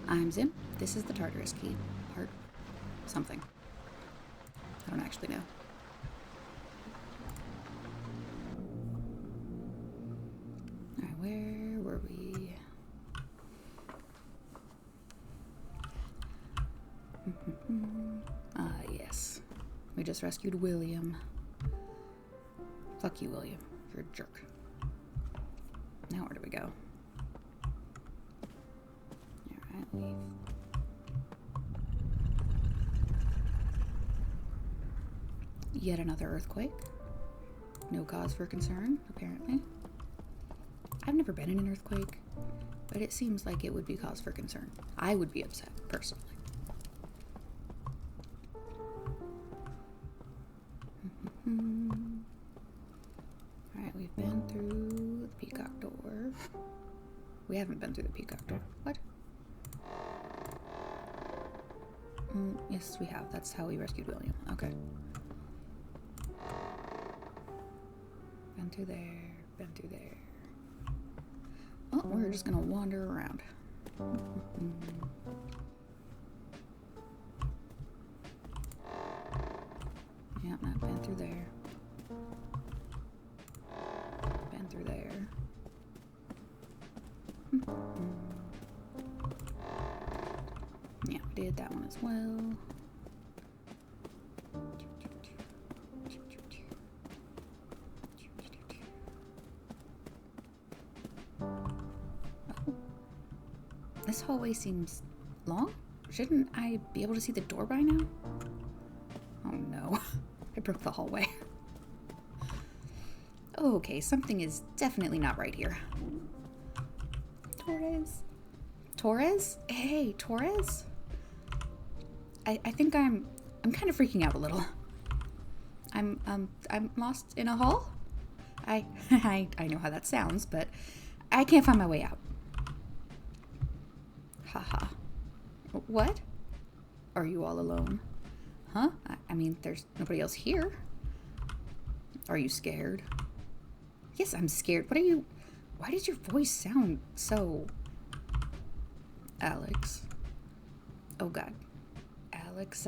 I'm Zim. This is the Tartarus Key. Part something. I don't actually know. Alright, where were we? Yes. We just rescued William. Fuck you, William. You're a jerk. Now where do we go? Alright, leave. Yet another earthquake. No cause for concern, apparently. I've never been in an earthquake, but it seems like it would be cause for concern. I would be upset, personally. Alright, we've been through the peacock door. We haven't been through the peacock door. What? Yes, we have. That's how we rescued William. Okay. Been through there. Been through there. Oh, we're just gonna wander around. Yep, I've been through there. Been through there. Yeah, we did that one as well. This hallway seems long. Shouldn't I be able to see the door by now? Oh no, I broke the hallway. Okay, something is definitely not right here. Torres? Torres? Hey, Torres? I think I'm kind of freaking out a little. I'm lost in a hall? I know how that sounds, but I can't find my way out. Haha. What? Are you all alone? Huh? I mean, there's nobody else here. Are you scared? Yes, I'm scared. What are you... Why does your voice sound so... Alex. Oh, God. Alex.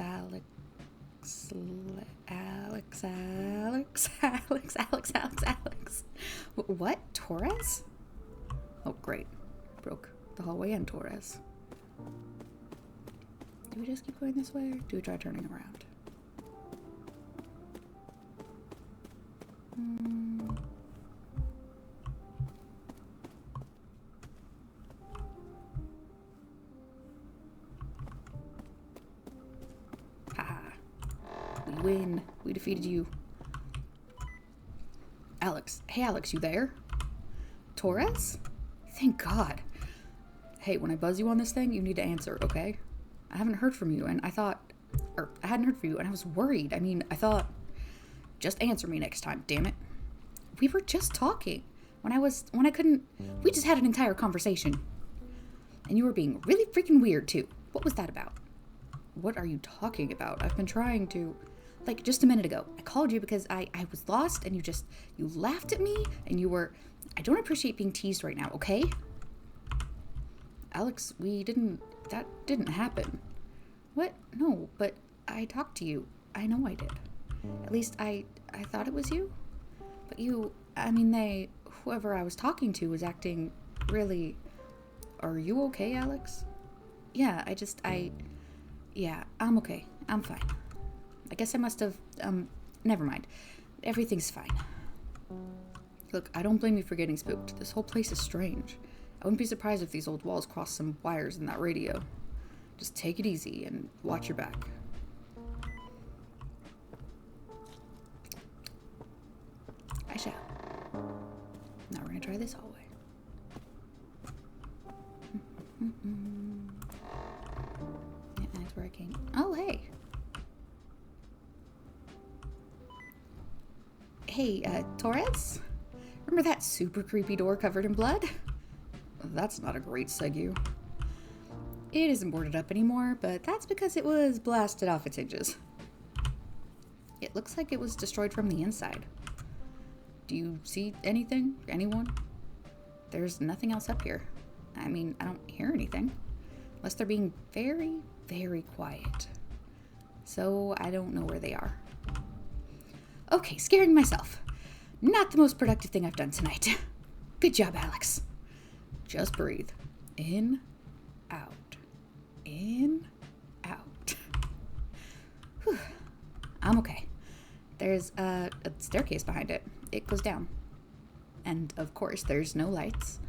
What? Torres? Oh, great. Broke the hallway and Torres. Do we just keep going this way, or do we try turning around? Haha. We win. We defeated you. Alex. Hey, Alex, you there? Torres? Thank God. Hey, when I buzz you on this thing, you need to answer, okay? I haven't heard from you, and I hadn't heard from you, and I was worried. I mean, I thought, just answer me next time, damn it. We were just talking. When I couldn't, we just had an entire conversation. And you were being really freaking weird, too. What was that about? What are you talking about? I've been trying to, like, just a minute ago. I called you because I was lost, and you laughed at me, and you were, I don't appreciate being teased right now, okay? Alex, that didn't happen. What? No, but I talked to you. I know I did. At least I thought it was you. But whoever I was talking to was acting really... Are you okay, Alex? Yeah, yeah, I'm okay. I'm fine. I guess I must have, never mind. Everything's fine. Look, I don't blame you for getting spooked. This whole place is strange. I wouldn't be surprised if these old walls crossed some wires in that radio. Just take it easy and watch your back. I shall. Now we're gonna try this hallway. Yeah, that's where I came. Oh, hey. Hey, Torres? Remember that super creepy door covered in blood? That's not a great segue. It isn't boarded up anymore, but that's because it was blasted off its hinges. It looks like it was destroyed from the inside. Do you see anything? Anyone? There's nothing else up here. I mean, I don't hear anything. Unless they're being very, very quiet. So I don't know where they are. Okay, scaring myself. Not the most productive thing I've done tonight. Good job, Alex. Just breathe. In, out. In, out. Whew. I'm okay. There's a staircase behind it. It goes down. And of course, there's no lights.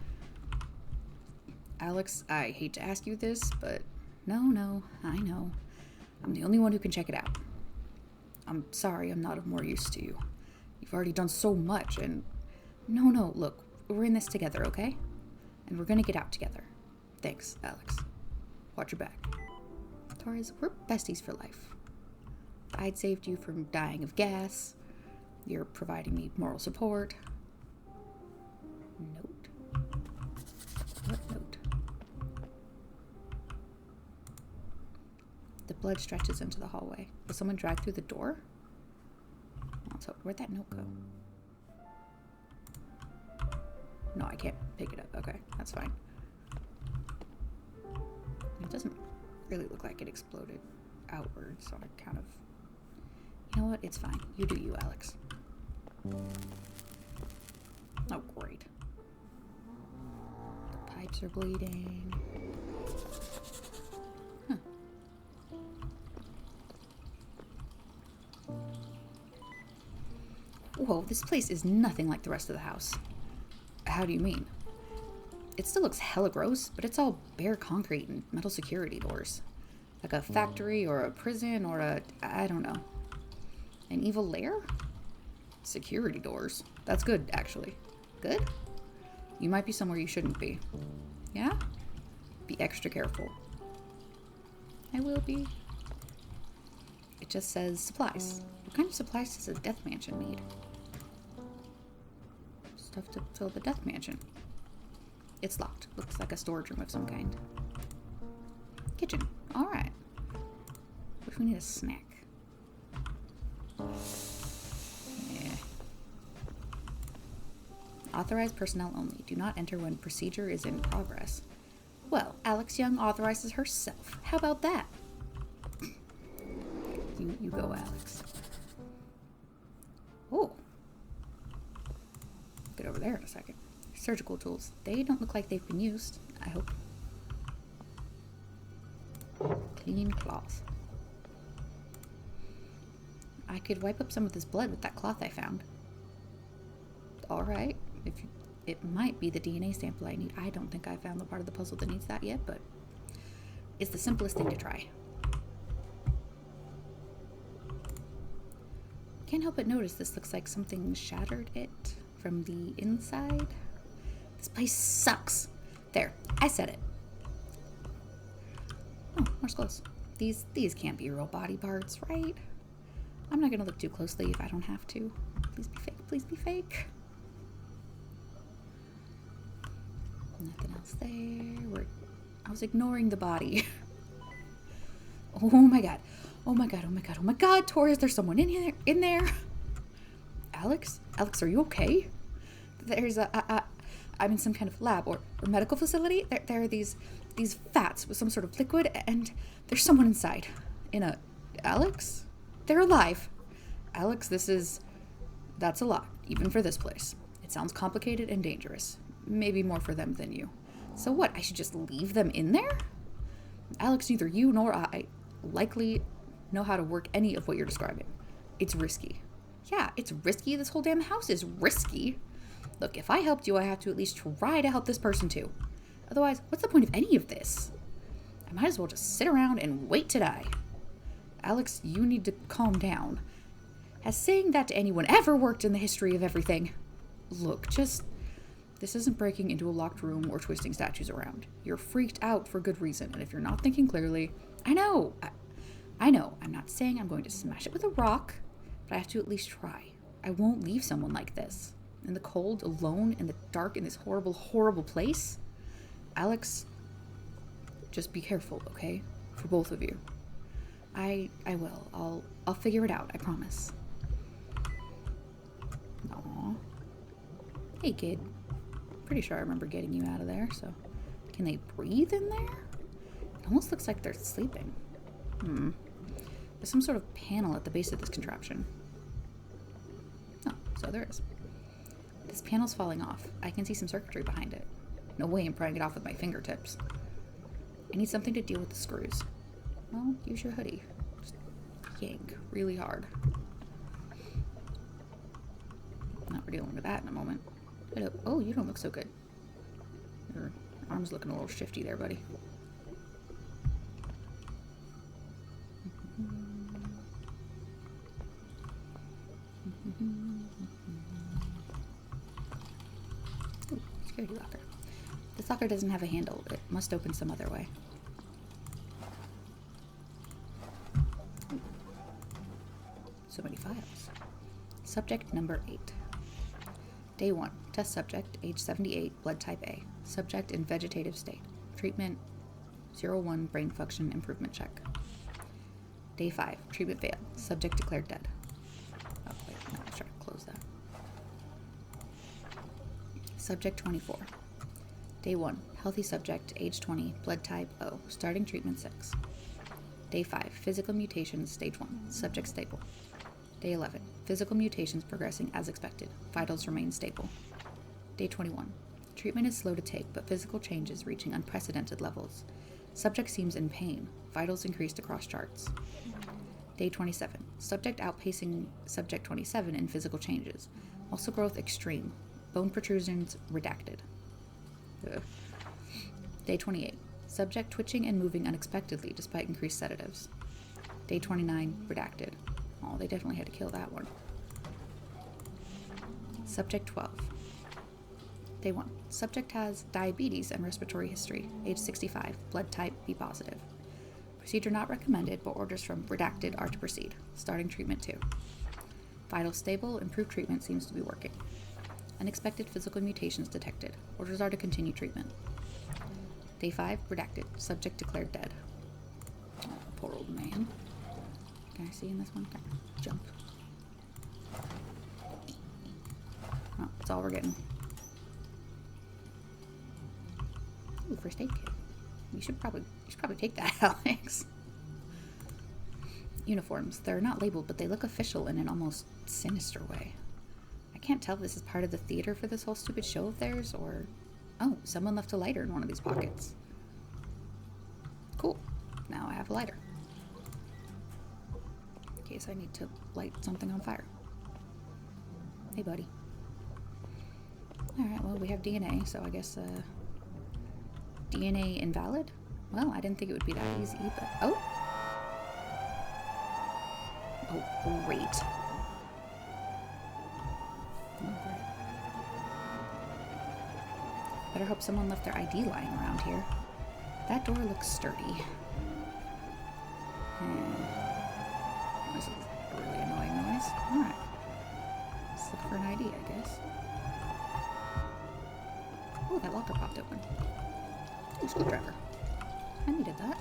Alex, I hate to ask you this, but no, I know. I'm the only one who can check it out. I'm sorry I'm not of more use to you. You've already done so much, and no, look, we're in this together, okay? And we're gonna get out together. Thanks, Alex. Watch your back. Torres, we're besties for life. I'd saved you from dying of gas. You're providing me moral support. Note. What note? The blood stretches into the hallway. Will someone drag through the door? Let's hope. Where'd that note go? No, I can't pick it up. Okay, that's fine. It doesn't really look like it exploded outward, so I kind of... You know what? It's fine. You do you, Alex. Oh, great. The pipes are bleeding. Huh. Whoa, this place is nothing like the rest of the house. How do you mean? It still looks hella gross, but it's all bare concrete and metal security doors. Like a factory or a prison or a... I don't know. An evil lair? Security doors. That's good, actually. Good? You might be somewhere you shouldn't be. Yeah? Be extra careful. I will be. It just says supplies. What kind of supplies does a death mansion need? Stuff to fill the death mansion. It's locked. Looks like a storage room of some kind. Kitchen. Alright. What if we need a snack? Yeah. Authorized personnel only. Do not enter when procedure is in progress. Well, Alex Young authorizes herself. How about that? You go, Alex. Oh. Get over there in a second. Surgical tools. They don't look like they've been used, I hope. Clean cloth. I could wipe up some of this blood with that cloth I found. Alright. It might be the DNA sample I need. I don't think I found the part of the puzzle that needs that yet, but it's the simplest thing to try. Can't help but notice this looks like something shattered it from the inside. This place sucks. There, I said it. Oh, more skulls. These can't be real body parts, right? I'm not gonna look too closely if I don't have to. Please be fake, please be fake. Nothing else there. I was ignoring the body. Oh my god. Oh my god, oh my god, oh my god, Tori, is there someone in there? Alex? Alex, are you okay? There's I'm in some kind of lab or medical facility. There are these vats with some sort of liquid, and there's someone inside. Alex? They're alive. Alex, that's a lot, even for this place. It sounds complicated and dangerous. Maybe more for them than you. So what, I should just leave them in there? Alex, neither you nor I likely know how to work any of what you're describing. It's risky. Yeah, it's risky. This whole damn house is risky. Look, if I helped you, I have to at least try to help this person too. Otherwise, what's the point of any of this? I might as well just sit around and wait to die. Alex, you need to calm down. Has saying that to anyone ever worked in the history of everything? Look, this isn't breaking into a locked room or twisting statues around. You're freaked out for good reason, and if you're not thinking clearly, I know. I'm not saying I'm going to smash it with a rock, but I have to at least try. I won't leave someone like this. In the cold, alone, in the dark, in this horrible, horrible place. Alex, just be careful, okay? For both of you. I will. I'll figure it out, I promise. Aww. Hey, kid. Pretty sure I remember getting you out of there, so... Can they breathe in there? It almost looks like they're sleeping. There's some sort of panel at the base of this contraption. Oh, so there is. This panel's falling off. I can see some circuitry behind it. No way I'm prying it off with my fingertips. I need something to deal with the screws. Well, use your hoodie. Just yank really hard. Not we're dealing with that in a moment. Hello. Oh, you don't look so good. Your arm's looking a little shifty there, buddy. Ooh, security locker. This locker doesn't have a handle. It must open some other way. Ooh. So many files. Subject number 8. Day 1. Test subject, age 78, blood type A. Subject in vegetative state. Treatment 01 brain function improvement check. Day 5. Treatment failed. Subject declared dead. Oh, wait, no, let's try to close that. Subject 24. Day 1. Healthy subject, age 20, blood type O. Starting treatment 6. Day 5. Physical mutations, stage 1. Subject stable. Day 11. Physical mutations progressing as expected. Vitals remain stable. Day 21. Treatment is slow to take, but physical changes reaching unprecedented levels. Subject seems in pain. Vitals increased across charts. Day 27. Subject outpacing subject 27 in physical changes. Muscle growth extreme. Bone protrusions redacted. Ugh. Day 28. Subject twitching and moving unexpectedly despite increased sedatives. Day 29. Redacted. Oh, they definitely had to kill that one. Subject 12. Day 1. Subject has diabetes and respiratory history. Age 65. Blood type B positive. Procedure not recommended, but orders from redacted are to proceed. Starting treatment 2. Vital stable. Improved treatment seems to be working. Unexpected physical mutations detected. Orders are to continue treatment. Day 5. Redacted. Subject declared dead. Oh, poor old man. Can I see in this one? Okay. Jump. Oh, that's all we're getting. Ooh, first aid kit. You should probably take that, Alex. Uniforms. They're not labeled, but they look official in an almost sinister way. I can't tell if this is part of the theater for this whole stupid show of theirs, or... Oh, someone left a lighter in one of these pockets. Cool. Now I have a lighter. In case I need to light something on fire. Hey, buddy. Alright, well, we have DNA, so I guess, DNA invalid? Well, I didn't think it would be that easy, but... Oh! Oh, great. Oh, great. Better hope someone left their ID lying around here. That door looks sturdy. This is a really annoying noise. Alright. Let's look for an ID, I guess. Oh, that locker popped open. Ooh, screwdriver. I needed that.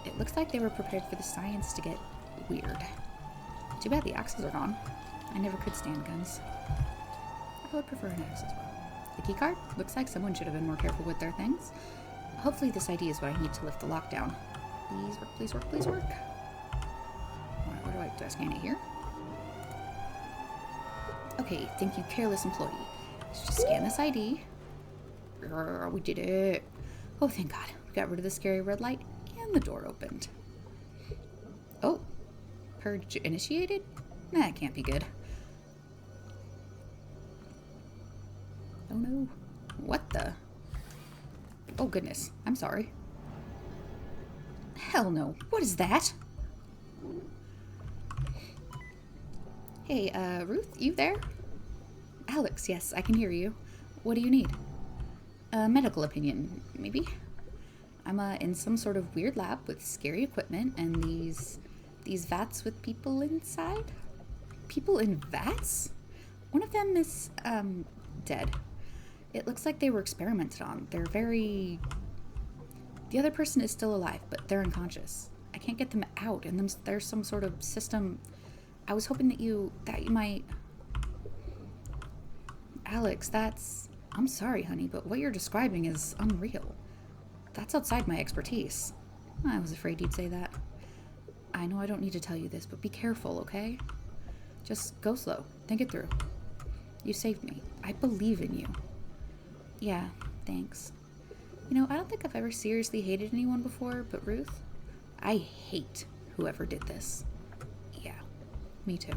It looks like they were prepared for the science to get weird. Too bad the axes are gone. I never could stand guns. I would prefer an axe as well. The keycard? Looks like someone should have been more careful with their things. Hopefully this ID is what I need to lift the lockdown. Please work, please work, please work. Alright, where do I scan it here? Okay, thank you, careless employee. Let's just scan this ID. We did it. Oh, thank God. We got rid of the scary red light and the door opened. Oh, purge initiated? That can't be good. Oh no. What the? Oh goodness, I'm sorry. Hell no. What is that? Hey, Ruth, you there? Alex, yes, I can hear you. What do you need? A medical opinion, maybe? I'm, in some sort of weird lab with scary equipment and these vats with people inside? People in vats? One of them is, dead. It looks like they were experimented on. They're very... The other person is still alive, but they're unconscious. I can't get them out, and there's some sort of system... I was hoping that you might... Alex, that's... I'm sorry, honey, but what you're describing is unreal. That's outside my expertise. I was afraid you'd say that. I know I don't need to tell you this, but be careful, okay? Just go slow. Think it through. You saved me. I believe in you. Yeah, thanks. You know, I don't think I've ever seriously hated anyone before, but Ruth, I hate whoever did this. Yeah, me too.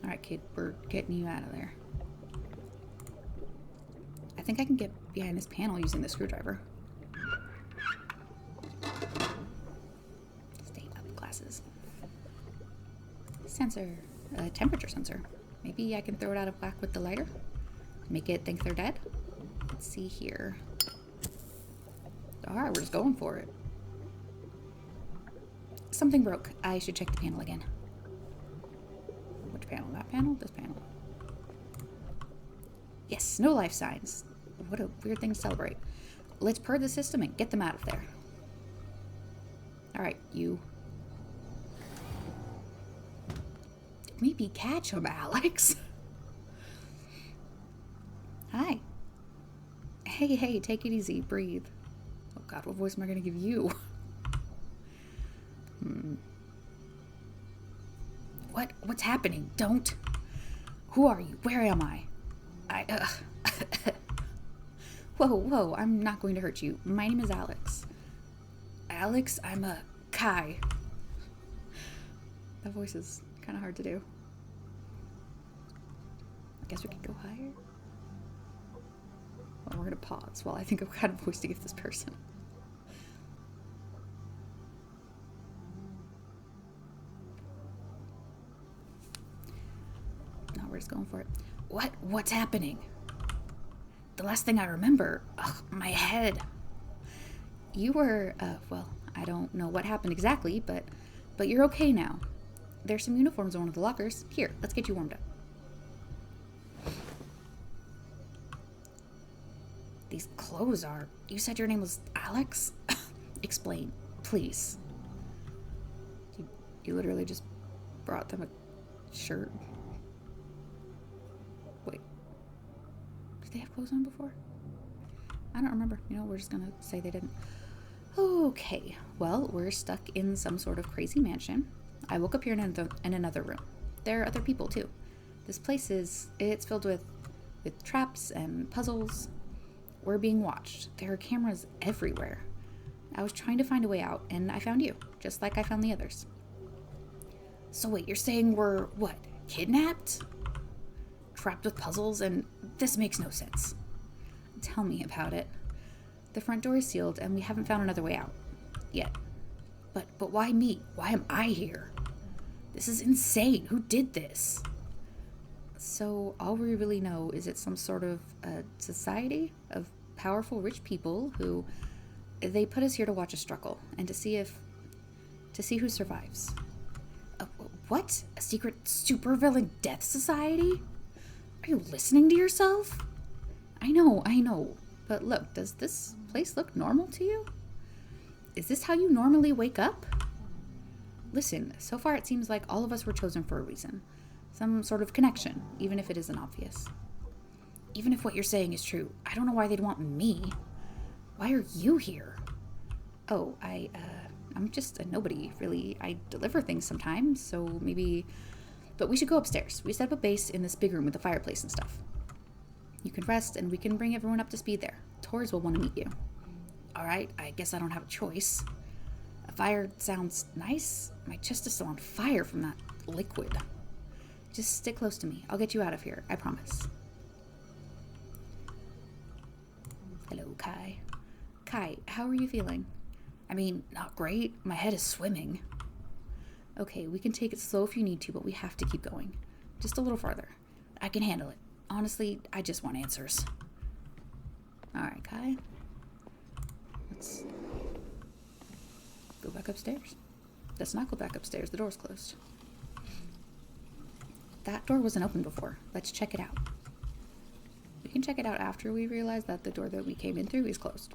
Alright, kid, we're getting you out of there. I think I can get behind this panel using the screwdriver. Stay up, glasses. Sensor. Temperature sensor. Maybe I can throw it out of whack with the lighter? Make it think they're dead? Let's see here. Alright, we're just going for it. Something broke. I should check the panel again. Which panel? That panel? This panel. Yes, no life signs. What a weird thing to celebrate. Let's purge the system and get them out of there. Alright, you. Maybe catch him, Alex. Hi. Hey, take it easy. Breathe. Oh god, what voice am I going to give you? What's happening? Don't. Who are you? Where am I? Whoa, I'm not going to hurt you. My name is Alex. Alex, I'm a Kai. That voice is kind of hard to do. I guess we could go higher. Well, we're going to pause while I think of what kind of voice to give this person. No, we're just going for it. What's happening? The last thing I remember, my head. You were, well, I don't know what happened exactly, but you're okay now. There's some uniforms in one of the lockers. Here, let's get you warmed up. These clothes are... You said your name was Alex? Explain, please. You literally just brought them a shirt. Wait. Did they have clothes on before? I don't remember. You know, we're just gonna say they didn't. Okay. Well, we're stuck in some sort of crazy mansion. I woke up here in another room. There are other people, too. This place it's filled with traps and puzzles. We're being watched. There are cameras everywhere. I was trying to find a way out, and I found you, just like I found the others. So wait, you're saying we're, what, kidnapped? Trapped with puzzles, and this makes no sense. Tell me about it. The front door is sealed, and we haven't found another way out. Yet. But why me? Why am I here? This is insane. Who did this? So all we really know is it's some sort of society of powerful rich people who they put us here to watch us struggle and to see who survives. What? A secret supervillain death society? Are you listening to yourself? I know. But look, does this place look normal to you? Is this how you normally wake up? Listen, so far it seems like all of us were chosen for a reason. Some sort of connection, even if it isn't obvious. Even if what you're saying is true, I don't know why they'd want me. Why are you here? Oh, I'm just a nobody, really. I deliver things sometimes, so maybe... But we should go upstairs. We set up a base in this big room with a fireplace and stuff. You can rest, and we can bring everyone up to speed there. Torres will want to meet you. Alright, I guess I don't have a choice. A fire sounds nice. My chest is still on fire from that liquid. Just stick close to me. I'll get you out of here. I promise. Hello, Kai. Kai, how are you feeling? I mean, not great. My head is swimming. Okay, we can take it slow if you need to, but we have to keep going. Just a little farther. I can handle it. Honestly, I just want answers. Alright, Kai. Let's go back upstairs. Let's not go back upstairs. The door's closed. That door wasn't open before. Let's check it out. We can check it out after we realize that the door that we came in through is closed.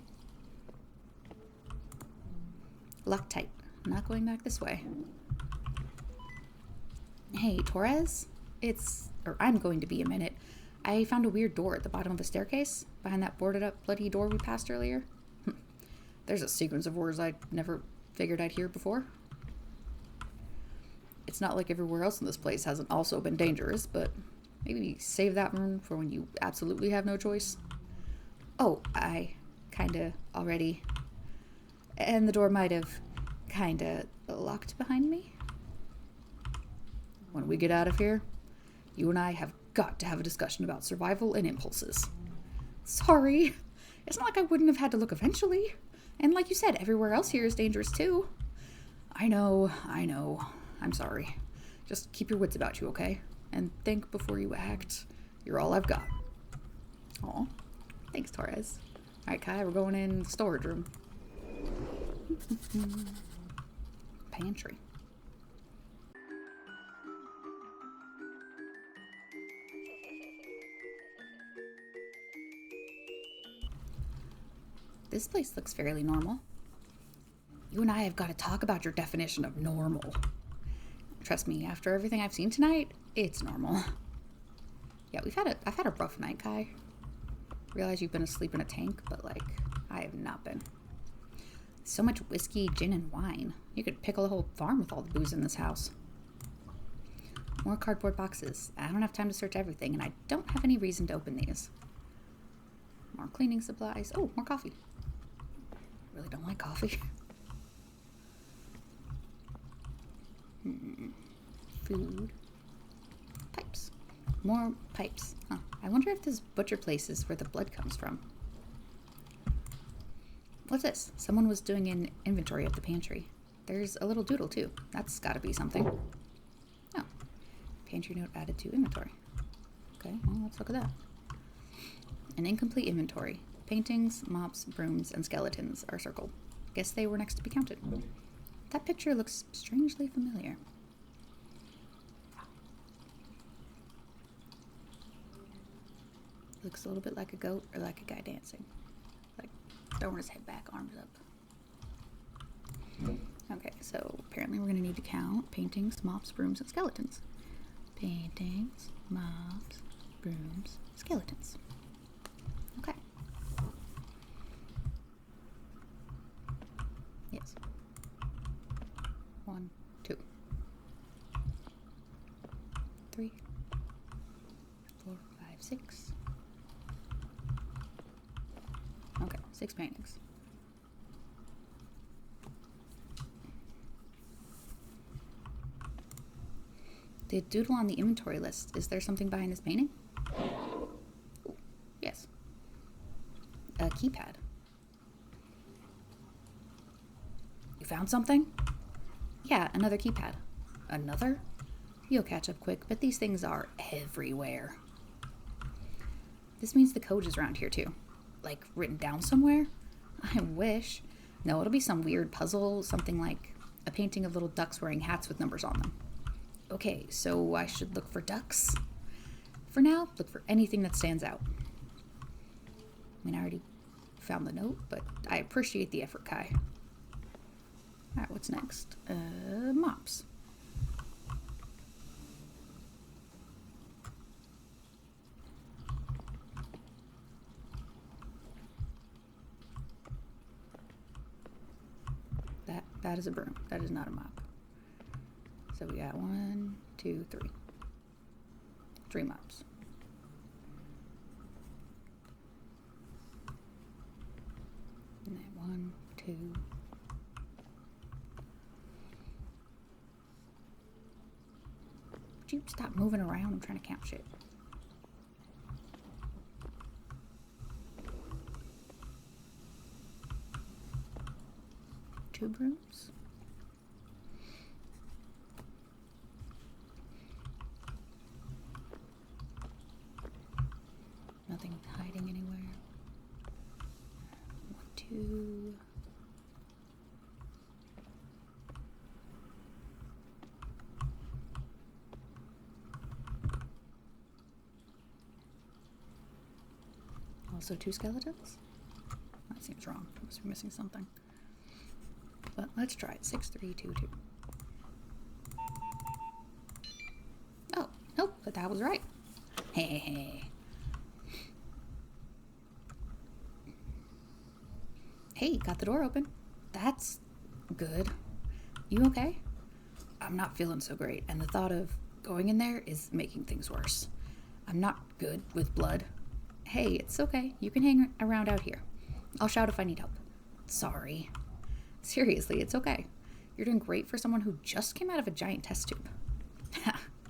Locked tight. I'm not going back this way. Hey, Torres? I'm going to be a minute. I found a weird door at the bottom of the staircase, behind that boarded up bloody door we passed earlier. There's a sequence of words I never figured I'd hear before. It's not like everywhere else in this place hasn't also been dangerous, but maybe save that room for when you absolutely have no choice. Oh, I kinda already... And the door might have kinda locked behind me. When we get out of here, you and I have got to have a discussion about survival and impulses. Sorry. It's not like I wouldn't have had to look eventually. And like you said, everywhere else here is dangerous too. I know. I'm sorry. Just keep your wits about you, okay? And think before you act. You're all I've got. Aw. Thanks, Torres. Alright, Kai, we're going in the storage room. Pantry. This place looks fairly normal. You and I have got to talk about your definition of normal. Trust me, after everything I've seen tonight, it's normal. Yeah, I've had a rough night, Kai. Realize you've been asleep in a tank, but like, I have not been. So much whiskey, gin, and wine. You could pickle a whole farm with all the booze in this house. More cardboard boxes. I don't have time to search everything, and I don't have any reason to open these. More cleaning supplies. Oh, more coffee. Really don't like coffee. Food. Pipes. More pipes. Huh. I wonder if this butcher place is where the blood comes from. What's this? Someone was doing an inventory of the pantry. There's a little doodle too. That's gotta be something. Oh. Pantry note added to inventory. Okay, well, let's look at that. An incomplete inventory. Paintings, mops, brooms, and skeletons are circled. Guess they were next to be counted. That picture looks strangely familiar. Looks a little bit like a goat or like a guy dancing. Like throwing his head back, arms up. Okay, so apparently we're going to need to count paintings, mops, brooms, and skeletons. Paintings, mops, brooms, skeletons. Okay. Yes. 1, 2, 3, 4, 5, 6. Okay, 6 paintings. The doodle on the inventory list. Is there something behind this painting? Ooh, yes. A keypad. You found something? Yeah, another keypad. Another? You'll catch up quick, but these things are everywhere. This means the code is around here too. Like, written down somewhere? I wish. No, it'll be some weird puzzle, something like a painting of little ducks wearing hats with numbers on them. Okay, so I should look for ducks. For now, look for anything that stands out. I mean, I already found the note, but I appreciate the effort, Kai. Alright, what's next? Mops. That is a broom. That is not a mop. So we got 1, 2, 3. 3 mops. And then 1, 2. Would you stop moving around? I'm trying to count shit. Two brooms. Nothing hiding anywhere. 1, 2. Also 2 skeletons? That seems wrong. I must be missing something. But let's try it. 6, 3, 2, 2. Oh, nope, but that was right. Hey. Hey, got the door open. That's good. You okay? I'm not feeling so great, and the thought of going in there is making things worse. I'm not good with blood. Hey, it's okay. You can hang around out here. I'll shout if I need help. Sorry. Seriously, it's okay. You're doing great for someone who just came out of a giant test tube.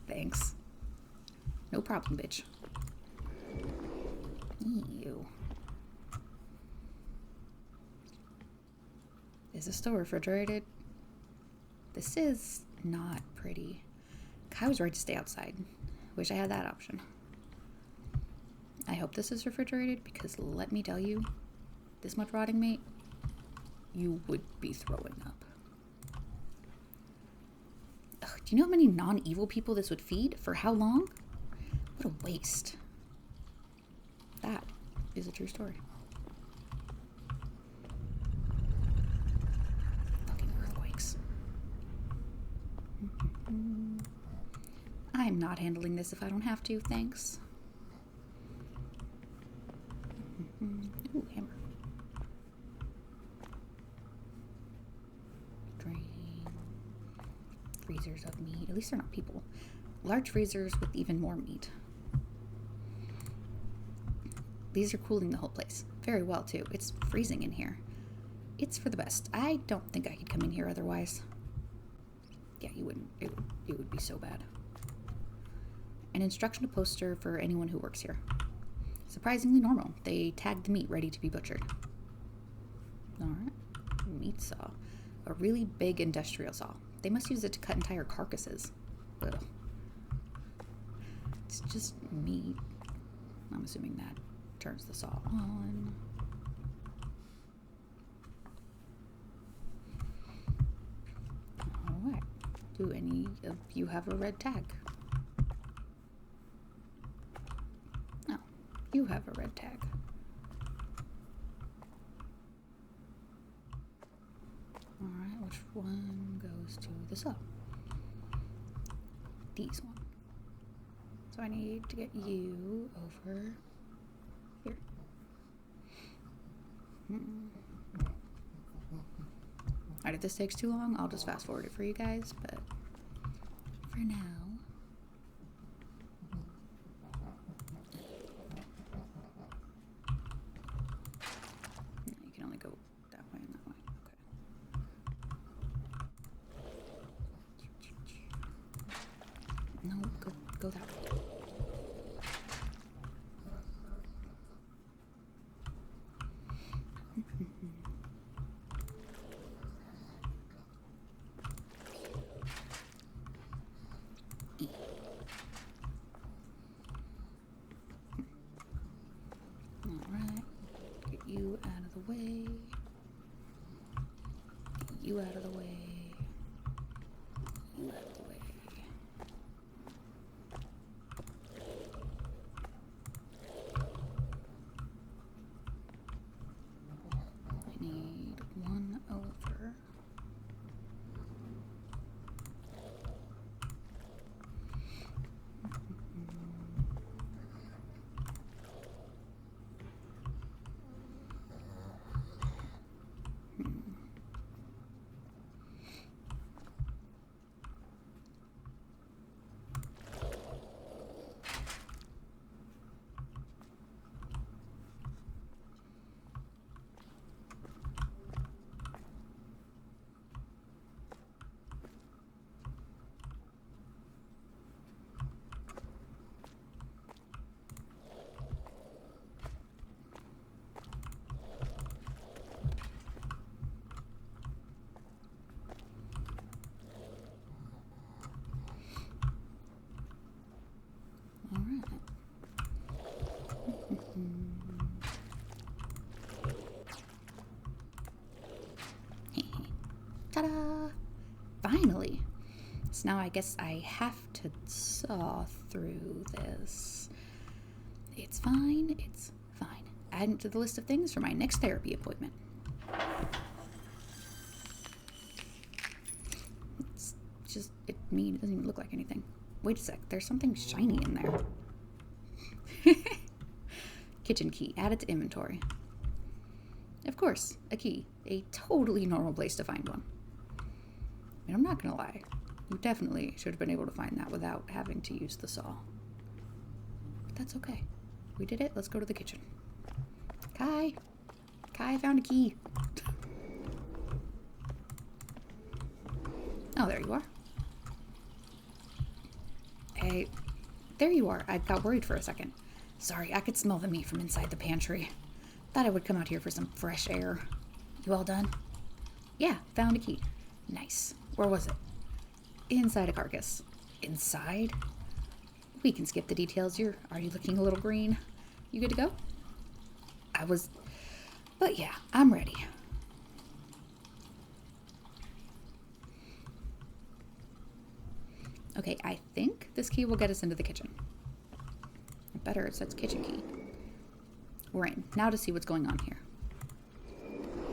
Thanks. No problem, bitch. Ew. Is this still refrigerated? This is not pretty. Kai was right to stay outside. Wish I had that option. I hope this is refrigerated because let me tell you, this much rotting meat, you would be throwing up. Ugh, do you know how many non-evil people this would feed? For how long? What a waste. That is a true story. Fucking earthquakes. I'm not handling this if I don't have to, thanks. Ooh, hammer. Drain. Freezers of meat. At least they're not people. Large freezers with even more meat. These are cooling the whole place. Very well, too. It's freezing in here. It's for the best. I don't think I could come in here otherwise. Yeah, you wouldn't. It would be so bad. An instruction poster for anyone who works here. Surprisingly normal. They tag the meat ready to be butchered. Alright. Meat saw. A really big industrial saw. They must use it to cut entire carcasses. Ugh. It's just meat. I'm assuming that turns the saw on. Alright. Do any of you have a red tag? No. You have a red tag. Alright, which one goes to the saw? These one. So I need to get you over here. Alright, if this takes too long, I'll just fast forward it for you guys, but for now. You can only go that way and that way. Okay. No, go that way. Alright, get you out of the way. Get you out of the way. You out of the way. I need one over. Ta-da! Finally! So now I guess I have to saw through this. It's fine, it's fine. Add it to the list of things for my next therapy appointment. It's just, it doesn't even look like anything. Wait a sec, there's something shiny in there. Kitchen key, add it to inventory. Of course, a key. A totally normal place to find one. And I'm not gonna lie, you definitely should have been able to find that without having to use the saw. But that's okay. We did it. Let's go to the kitchen. Kai! Kai, I found a key. Oh, there you are. Hey, there you are. I got worried for a second. Sorry, I could smell the meat from inside the pantry. Thought I would come out here for some fresh air. You all done? Yeah, found a key. Nice. Where was it? Inside a carcass. Inside? We can skip the details. You're already looking a little green. You good to go? But yeah, I'm ready. Okay, I think this key will get us into the kitchen. Better, it says kitchen key. We're in. Now to see what's going on here.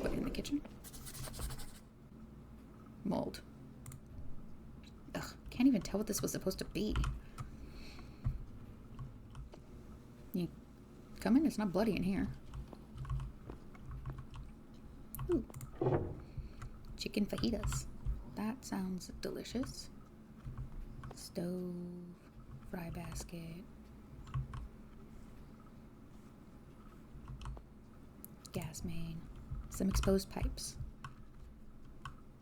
What, in the kitchen? Mold. Ugh, can't even tell what this was supposed to be. You come in? It's not bloody in here. Ooh. Chicken fajitas. That sounds delicious. Stove. Fry basket. Gas main. Some exposed pipes.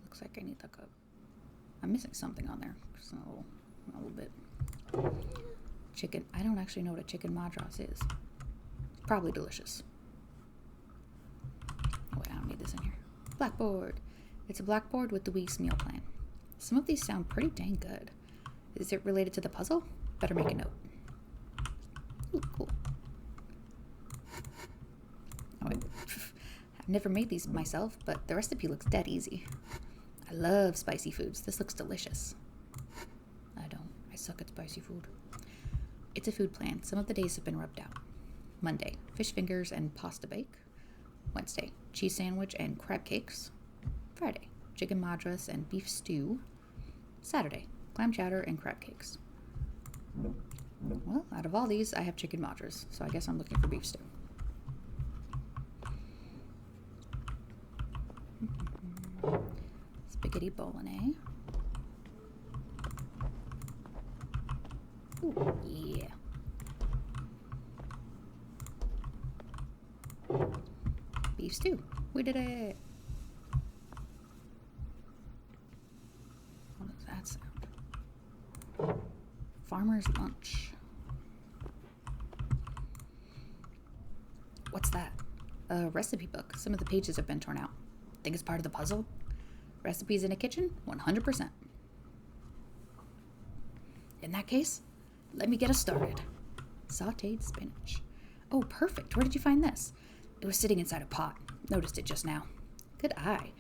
Looks like I need like I'm missing something on there. Just a little bit. Chicken. I don't actually know what a chicken madras is. It's probably delicious. Oh wait, I don't need this in here. Blackboard. It's a blackboard with the week's meal plan. Some of these sound pretty dang good. Is it related to the puzzle? Better make a note. Ooh, cool. Oh wait. I've never made these myself, but the recipe looks dead easy. I love spicy foods. This looks delicious. I don't. I suck at spicy food. It's a food plan. Some of the days have been rubbed out. Monday, fish fingers and pasta bake. Wednesday, cheese sandwich and crab cakes. Friday, chicken madras and beef stew. Saturday, clam chowder and crab cakes. Well, out of all these, I have chicken madras, so I guess I'm looking for beef stew. Spaghetti bolognese. Ooh, yeah. Beef stew. We did it. What does that sound? Farmer's lunch. What's that? A recipe book. Some of the pages have been torn out. Think it's part of the puzzle? Recipes in a kitchen? 100%. In that case, let me get us started. Sauteed spinach. Oh, perfect. Where did you find this? It was sitting inside a pot. Noticed it just now. Good eye.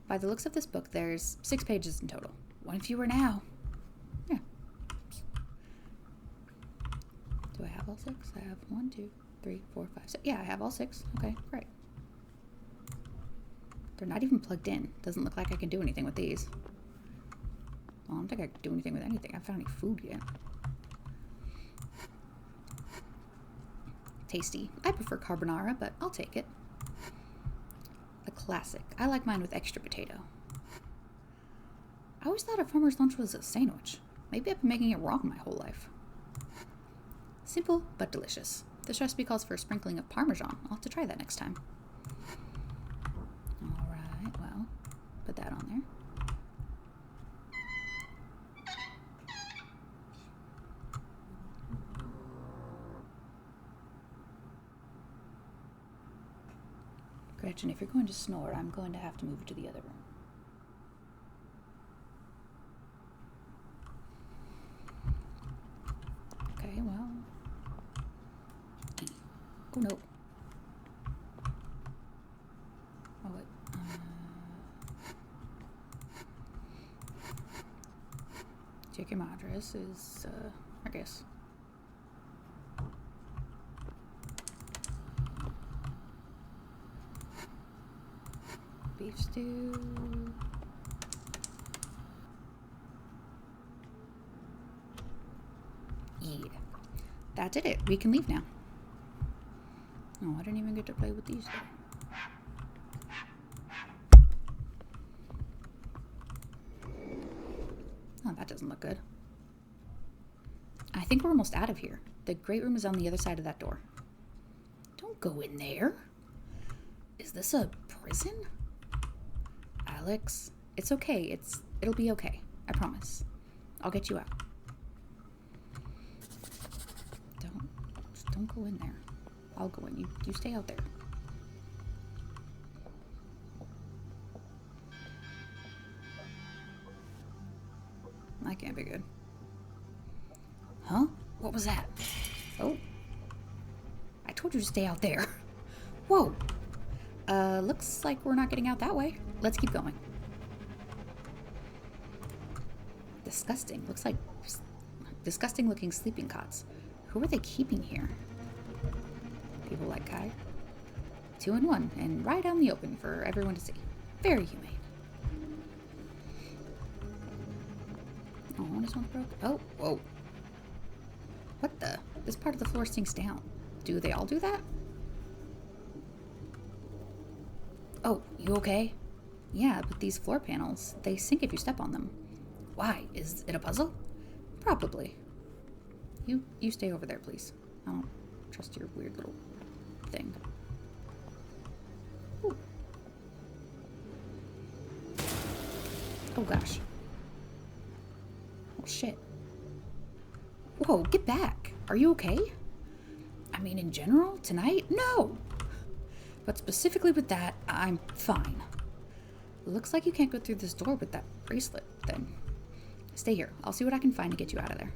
By the looks of this book, there's 6 pages in total. One fewer now. Yeah. Do I have all 6? I have 1, 2, 3, 4, 5, 6. Yeah, I have all 6. Okay, great. They're not even plugged in. Doesn't look like I can do anything with these. Well, I don't think I can do anything with anything. I haven't found any food yet. Tasty. I prefer carbonara, but I'll take it. A classic. I like mine with extra potato. I always thought a farmer's lunch was a sandwich. Maybe I've been making it wrong my whole life. Simple, but delicious. This recipe calls for a sprinkling of Parmesan. I'll have to try that next time. Alright, well, put that on there. Gretchen, if you're going to snore, I'm going to have to move you to the other room. Okay, well. Oh, no. Oh, wait. Chicken madras is, I guess. Beef stew. Yeah. That did it. We can leave now. Oh, I didn't even get to play with these though. Oh, that doesn't look good. I think we're almost out of here. The great room is on the other side of that door. Don't go in there. Is this a prison? Alex, it's okay. It'll be okay. I promise. I'll get you out. Don't go in there. I'll go in. You stay out there. That can't be good. Huh? What was that? Oh. I told you to stay out there. Whoa. Looks like we're not getting out that way. Let's keep going. Disgusting. Looks like disgusting looking sleeping cots. Who are they keeping here? People like Kai. 2 in 1 and right out in the open for everyone to see. Very humane. Oh, this one's broke. Oh, whoa. What the? This part of the floor sinks down. Do they all do that? Oh, you okay? Yeah, but these floor panels, they sink if you step on them. Why? Is it a puzzle? Probably. You stay over there, please. I don't trust your weird little thing. Ooh. Oh gosh. Oh shit. Whoa, get back. Are you okay? I mean, in general, tonight? No! But specifically with that, I'm fine. Looks like you can't go through this door with that bracelet thing. Stay here. I'll see what I can find to get you out of there.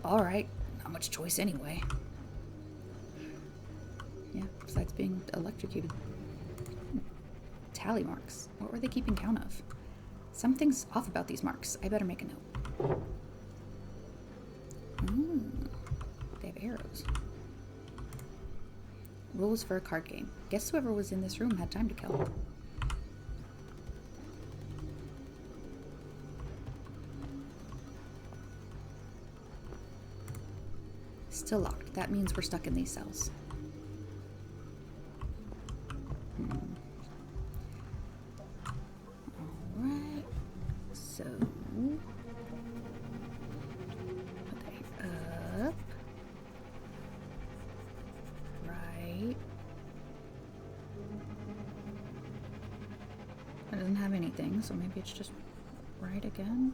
Alright. Not much choice anyway. Yeah, besides being electrocuted. Tally marks. What were they keeping count of? Something's off about these marks. I better make a note. They have arrows. Rules for a card game. Guess whoever was in this room had time to kill. Still locked. That means we're stuck in these cells. Alright. So... put that up. Right. It doesn't have anything, so maybe it's just right again.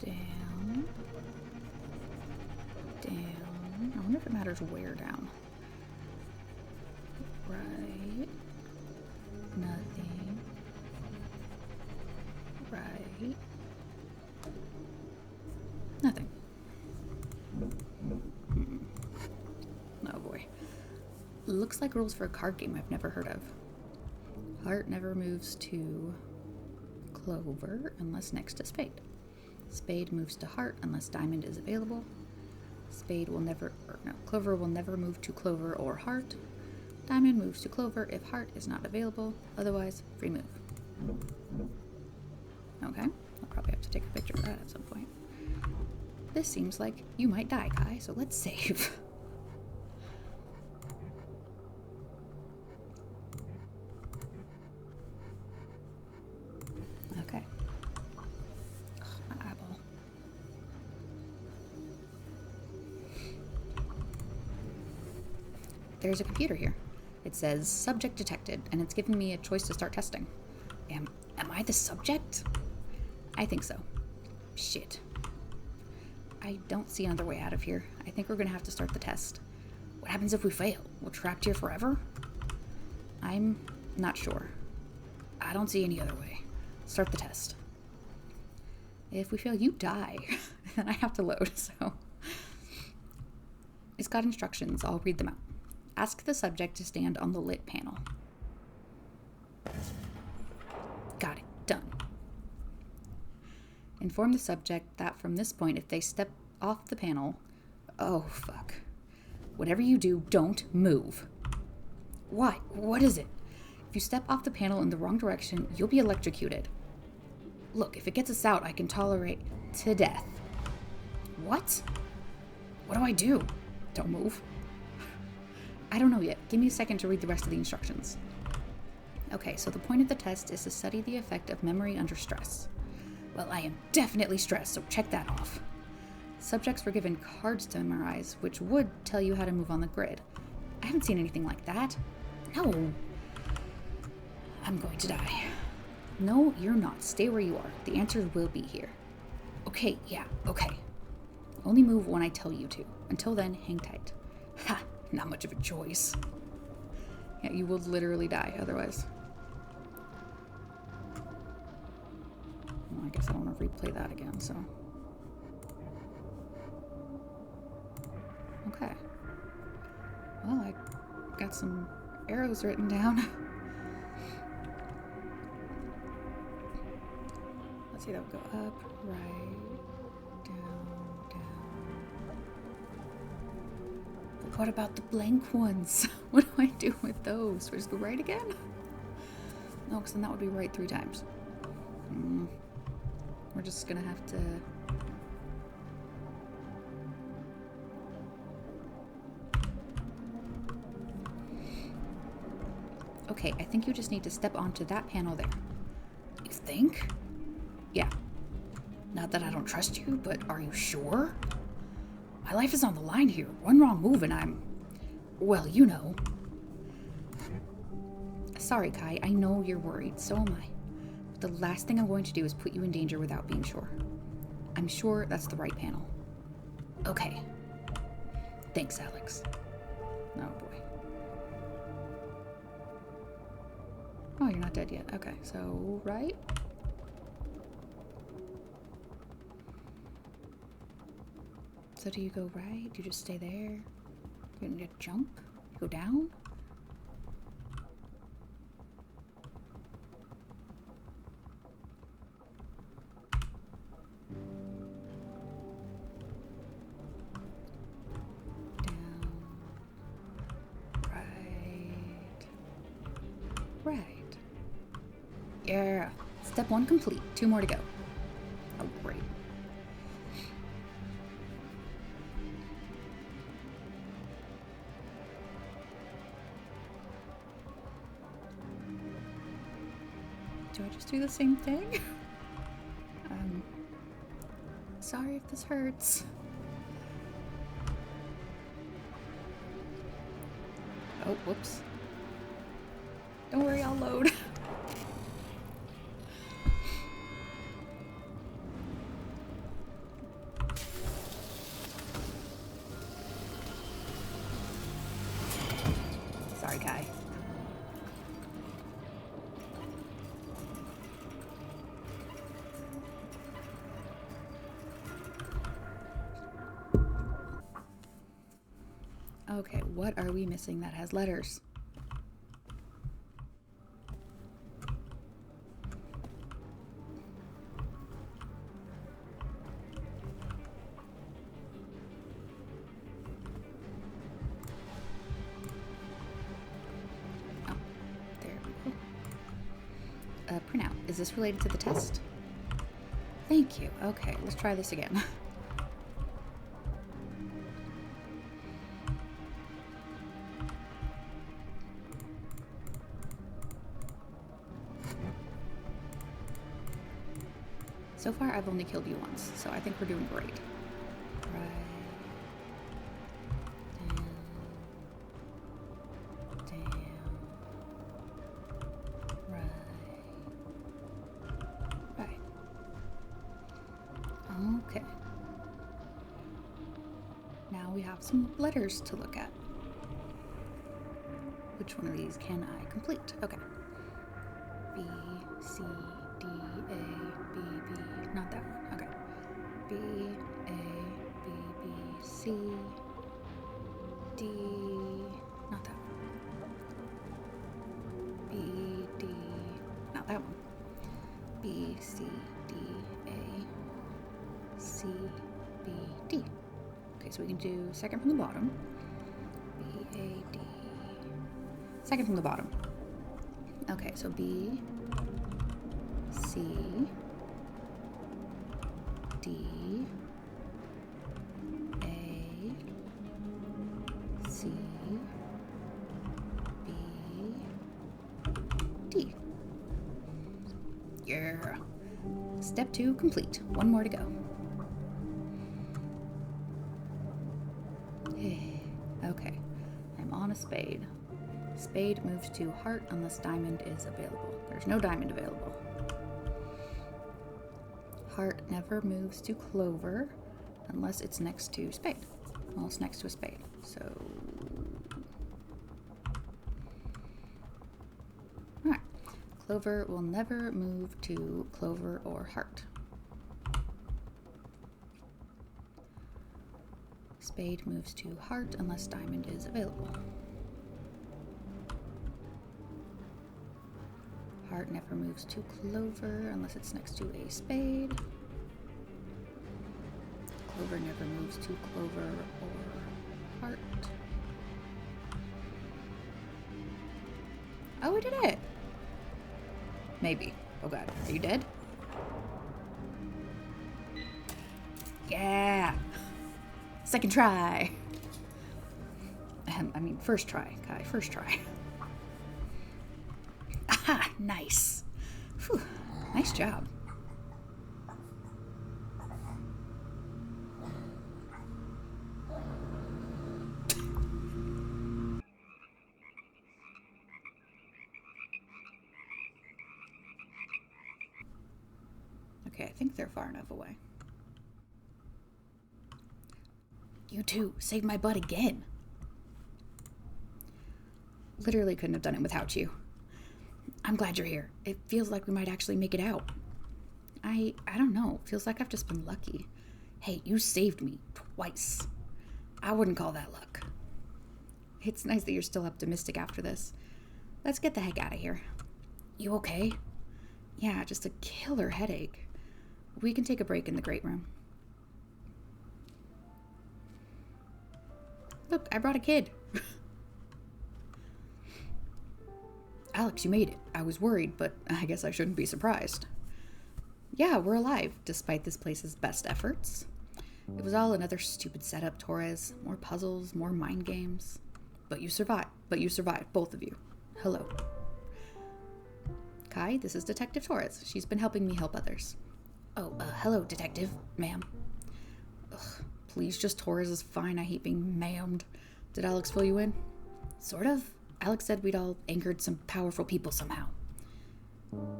Down. Down. I wonder if it matters where down. Right. Nothing. Right. Nothing. Oh boy. Looks like rules for a card game I've never heard of. Heart never moves to clover unless next to spade. Spade moves to heart unless diamond is available. Spade will never, clover will never move to clover or heart. Diamond moves to clover if heart is not available. Otherwise, free move. Okay, I'll probably have to take a picture of that at some point. This seems like you might die, Kai, so let's save. Okay. Ugh, my eyeball. There's a computer here. It says subject detected, and it's giving me a choice to start testing. Am I the subject? I think so. Shit. I don't see another way out of here. I think we're gonna have to start the test. What happens if we fail? We're trapped here forever? I'm not sure. I don't see any other way. Start the test. If we fail, you die. Then I have to load, so. It's got instructions. I'll read them out. Ask the subject to stand on the lit panel. Got it. Done. Inform the subject that from this point, if they step off the panel... Oh, fuck. Whatever you do, don't move. Why? What is it? If you step off the panel in the wrong direction, you'll be electrocuted. Look, if it gets us out, I can tolerate to death. What? What do I do? Don't move. I don't know yet. Give me a second to read the rest of the instructions. Okay, so the point of the test is to study the effect of memory under stress. Well, I am definitely stressed, so check that off. Subjects were given cards to memorize, which would tell you how to move on the grid. I haven't seen anything like that. No. I'm going to die. No, you're not. Stay where you are. The answers will be here. Okay, yeah, okay. Only move when I tell you to. Until then, hang tight. Ha! Not much of a choice. Yeah, you will literally die otherwise. Well, I guess I don't want to replay that again, so... Okay. Well, I got some arrows written down. Let's see, that would go up, right, down, down. But what about the blank ones? What do I do with those? Do I just go right again? No, because then that would be right 3 times. We're just gonna have to... Okay, I think you just need to step onto that panel there. You think? Yeah. Not that I don't trust you, but are you sure? My life is on the line here. One wrong move and I'm... Well, you know. Sorry, Kai. I know you're worried. So am I. But the last thing I'm going to do is put you in danger without being sure. I'm sure that's the right panel. Okay. Thanks, Alex. Oh, boy. Oh, you're not dead yet. Okay, so right? So do you go right? Do you just stay there? You need to jump? You go down? Down. Right. Right. Yeah. Step 1 complete. 2 more to go. Oh, great. Do I just do the same thing? Sorry if this hurts. Oh, whoops. Don't worry, I'll load. Sorry, Kai. Okay, what are we missing that has letters? Oh, there we go. Printout. Is this related to the test? Thank you. Okay, let's try this again. So far, I've only killed you once, so I think we're doing great. Right. Down. Down. Right. Right. Okay. Now we have some letters to look at. Which one of these can I complete? Okay. B, C, D, A, B, B. Not that one. Okay. B, A, B, B, C, D. Not that one. B, D. Not that one. B, C, D, A, C, B, D. Okay, so we can do second from the bottom. B, A, D. Second from the bottom. Okay, so B, C, D, A, C, B, D. Step 2 complete. One more to go. Okay, I'm on a spade. Spade moves to heart unless diamond is available. There's no diamond available. Heart never moves to clover unless it's next to spade. Well, it's next to a spade, so... Alright. Clover will never move to clover or heart. Spade moves to heart unless diamond is available. Heart never moves to clover unless it's next to a spade. Clover never moves to clover or heart. Oh, we did it! Maybe. Oh god. Are you dead? Yeah! Second try! I mean, first try, Kai. First try. Aha! Nice. Whew. Nice job. Okay, I think they're far enough away. You two saved my butt again. Literally couldn't have done it without you. I'm glad you're here. It feels like we might actually make it out. I don't know. Feels like I've just been lucky. Hey, you saved me twice. I wouldn't call that luck. It's nice that you're still optimistic after this. Let's get the heck out of here. You okay? Yeah, just a killer headache. We can take a break in the great room. Look, I brought a kid. Alex, you made it. I was worried, but I guess I shouldn't be surprised. Yeah, we're alive, despite this place's best efforts. It was all another stupid setup, Torres. More puzzles, more mind games. But you survived. Both of you. Hello. Kai, this is Detective Torres. She's been helping me help others. Oh, hello, Detective. Ma'am. Ugh, please, just Torres is fine. I hate being ma'amed. Did Alex fill you in? Sort of. Alex said we'd all angered some powerful people somehow.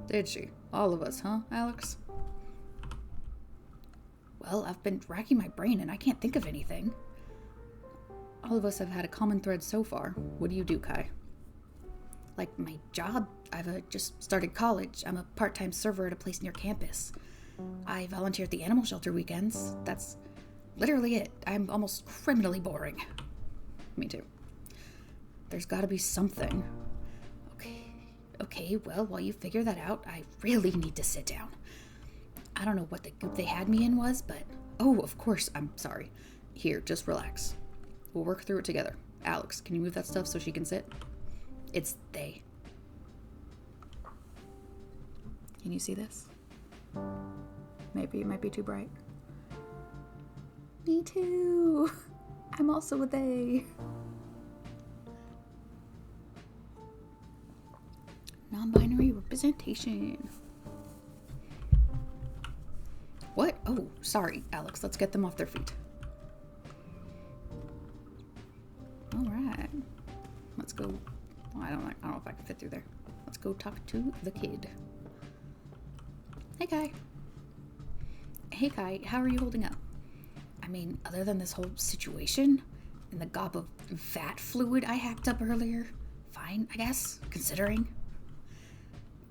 Did she? All of us, huh, Alex? Well, I've been racking my brain and I can't think of anything. All of us have had a common thread so far. What do you do, Kai? Like my job, I've just started college. I'm a part-time server at a place near campus. I volunteer at the animal shelter weekends. That's literally it. I'm almost criminally boring. Me too. There's gotta be something. Okay, well, while you figure that out, I really need to sit down. I don't know what the goop they had me in was, but... Oh, of course, I'm sorry. Here, just relax. We'll work through it together. Alex, can you move that stuff so she can sit? It's they. Can you see this? Maybe it might be too bright. Me too. I'm also a they. Non-binary representation. What? Oh, sorry, Alex. Let's get them off their feet. All right. Let's go. Oh, I don't know if I can fit through there. Let's go talk to the kid. Hey, Kai. Hey, Kai. How are you holding up? I mean, other than this whole situation and the gob of vat fluid I hacked up earlier, fine, I guess, considering.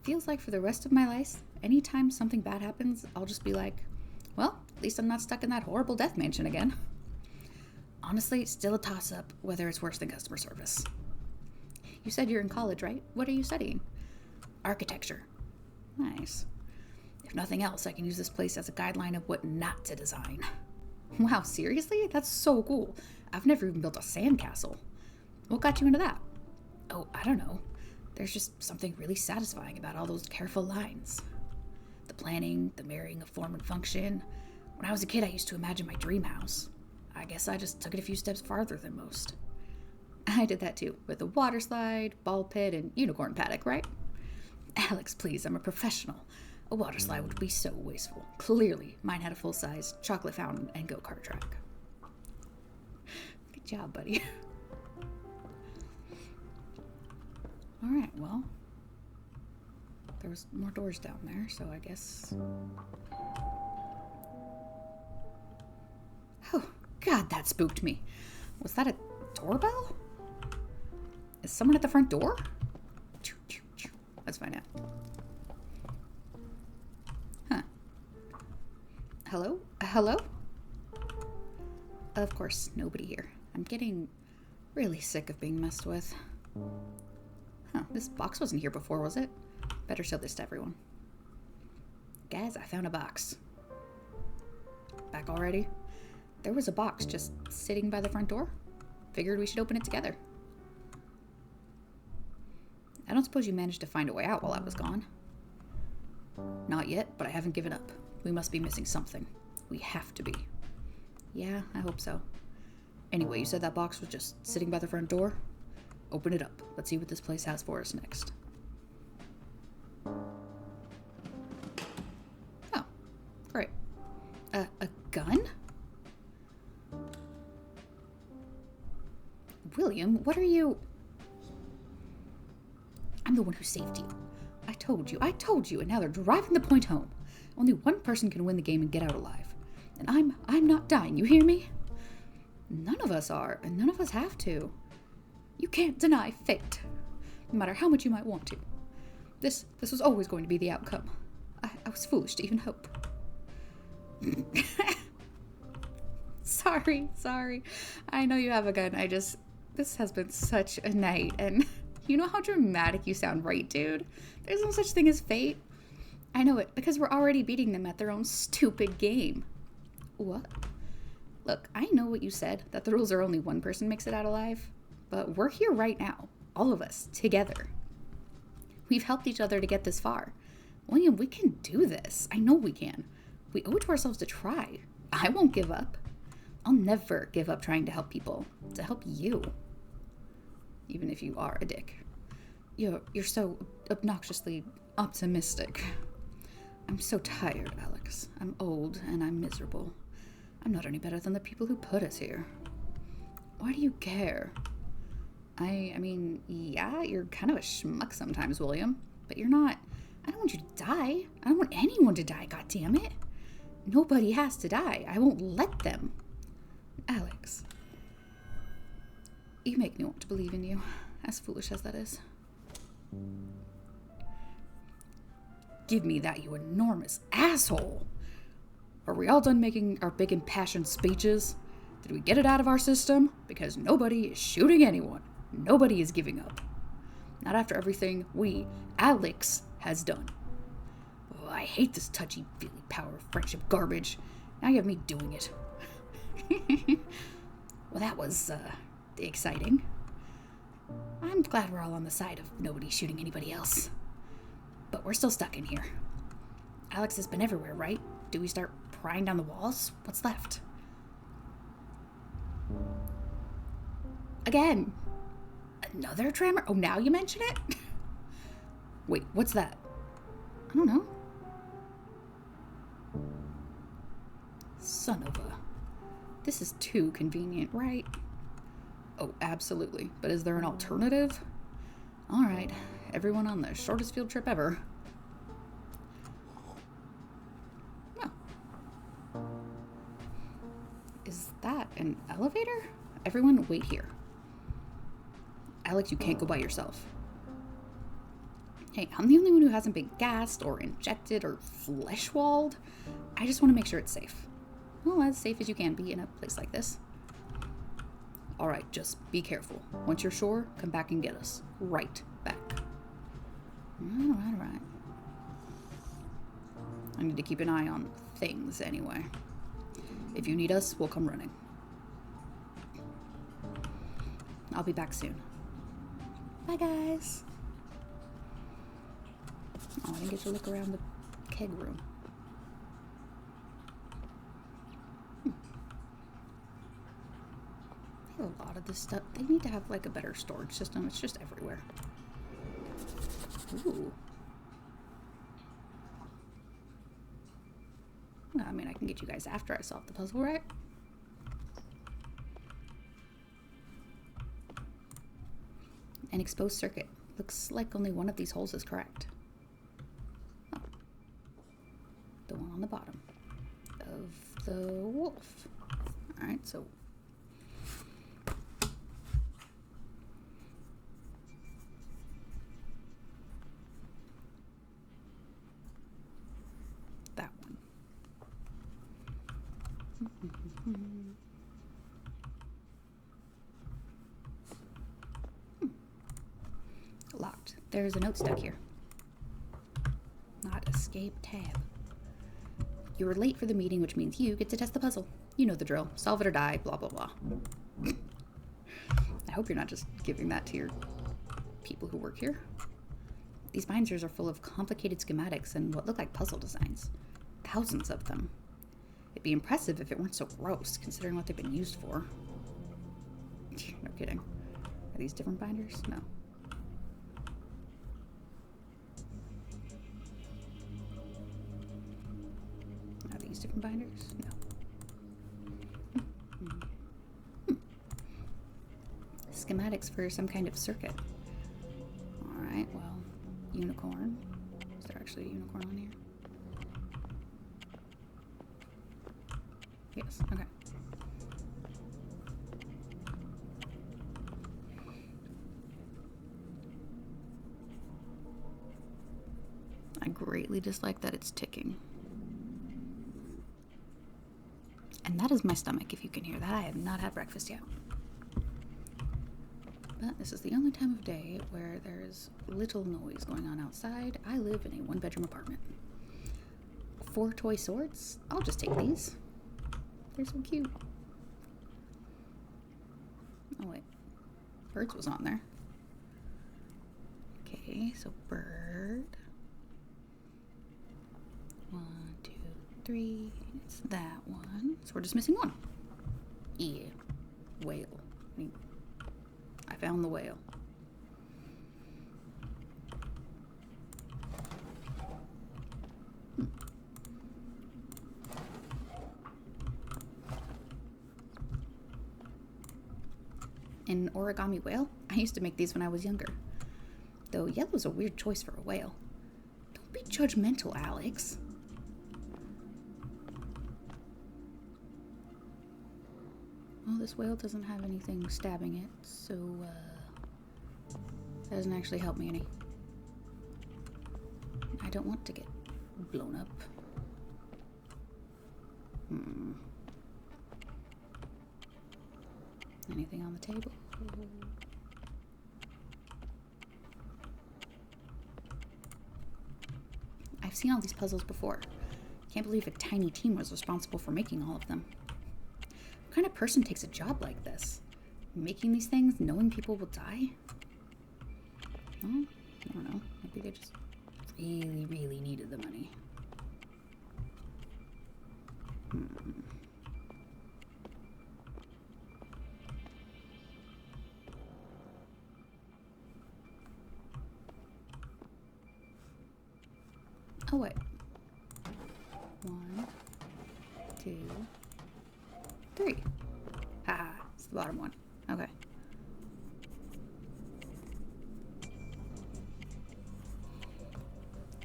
Feels like for the rest of my life, anytime something bad happens, I'll just be like, well, at least I'm not stuck in that horrible death mansion again. Honestly, still a toss-up whether it's worse than customer service. You said you're in college, right? What are you studying? Architecture. Nice. If nothing else, I can use this place as a guideline of what not to design. Wow, seriously? That's so cool. I've never even built a sandcastle. What got you into that? Oh, I don't know. There's just something really satisfying about all those careful lines. The planning, the marrying of form and function. When I was a kid, I used to imagine my dream house. I guess I just took it a few steps farther than most. I did that too, with a water slide, ball pit, and unicorn paddock, right? Alex, please, I'm a professional. A water slide would be so wasteful. Clearly, mine had a full-size chocolate fountain and go-kart track. Good job, buddy. Alright, well. There was more doors down there, so I guess... Oh, God, that spooked me. Was that a doorbell? Is someone at the front door? Let's find out. Huh. Hello? Hello? Of course, nobody here. I'm getting really sick of being messed with. Huh, this box wasn't here before, was it? Better show this to everyone. Guys, I found a box. Back already? There was a box just sitting by the front door. Figured we should open it together. I don't suppose you managed to find a way out while I was gone. Not yet, but I haven't given up. We must be missing something. We have to be. Yeah, I hope so. Anyway, you said that box was just sitting by the front door? Open it up. Let's see what this place has for us next. Oh, great. A gun? William, what are you... I'm the one who saved you. I told you, and now they're driving the point home. Only one person can win the game and get out alive. And I'm not dying, you hear me? None of us are, and none of us have to. You can't deny fate, no matter how much you might want to. This was always going to be the outcome. I was foolish to even hope. Sorry. I know you have a gun, this has been such a night, and you know how dramatic you sound, right, dude? There's no such thing as fate. I know it, because we're already beating them at their own stupid game. What? Look, I know what you said, that the rules are only one person makes it out alive, but we're here right now, all of us, together. We've helped each other to get this far. William, we can do this. I know we can. We owe it to ourselves to try. I won't give up. I'll never give up trying to help people, to help you. Even if you are a dick. You're so obnoxiously optimistic. I'm so tired, Alex. I'm old and I'm miserable. I'm not any better than the people who put us here. Why do you care? I mean, yeah, you're kind of a schmuck sometimes, William. But you're not... I don't want you to die. I don't want anyone to die, goddammit. Nobody has to die. I won't let them. Alex. You make me want to believe in you, as foolish as that is. Give me that, you enormous asshole! Are we all done making our big impassioned speeches? Did we get it out of our system? Because nobody is shooting anyone. Nobody is giving up. Not after everything we, Alex, has done. Oh, I hate this touchy-feely power friendship garbage. Now you have me doing it. Well, that was, exciting. I'm glad we're all on the side of nobody shooting anybody else. But we're still stuck in here. Alex has been everywhere, right? Do we start prying down the walls? What's left? Again. Another tremor? Oh, now you mention it? Wait, what's that? I don't know. Son of a... This is too convenient, right? Oh, absolutely. But is there an alternative? Alright, everyone on the shortest field trip ever. Oh. Is that an elevator? Everyone, wait here. Alex, you can't go by yourself. Hey, I'm the only one who hasn't been gassed or injected or flesh-walled. I just want to make sure it's safe. Well, as safe as you can be in a place like this. Alright, just be careful. Once you're sure, come back and get us. Right back. Alright. I need to keep an eye on things anyway. If you need us, we'll come running. I'll be back soon. Bye, guys. Oh, I didn't get to look around the keg room. They have a lot of this stuff. They need to have, like, a better storage system. It's just everywhere. Ooh. I mean, I can get you guys after I solve the puzzle, right? An exposed circuit. Looks like only one of these holes is correct. Oh. The one on the bottom of the wolf. Alright, so that one. Locked. There's a note stuck here. Not escape tab. You were late for the meeting, which means you get to test the puzzle. You know the drill. Solve it or die, blah, blah, blah. I hope you're not just giving that to your people who work here. These binders are full of complicated schematics and what look like puzzle designs. Thousands of them. It'd be impressive if it weren't so gross, considering what they've been used for. No kidding. Are these different binders? No. Are these different binders? No. Schematics for some kind of circuit. Alright, well, unicorn. Is there actually a unicorn on here? Yes, okay. I greatly dislike that it's ticking. And that is my stomach, if you can hear that. I have not had breakfast yet. But this is the only time of day where there's little noise going on outside. I live in a one-bedroom apartment. 4 toy swords? I'll just take these. They're so cute. Oh wait, birds was on there. Okay, so bird. 1, 2, 3. It's that one. So we're just missing one. Yeah, whale. I found the whale. An origami whale? I used to make these when I was younger. Though yellow's a weird choice for a whale. Don't be judgmental, Alex. Well, this whale doesn't have anything stabbing it, so, that doesn't actually help me any. I don't want to get blown up. Anything on the table? I've seen all these puzzles before. Can't believe a tiny team was responsible for making all of them. What kind of person takes a job like this? Making these things, knowing people will die? Well, I don't know. Maybe they just really, really needed the money. Oh, wait. 1, 2, 3. Haha, it's the bottom one. Okay.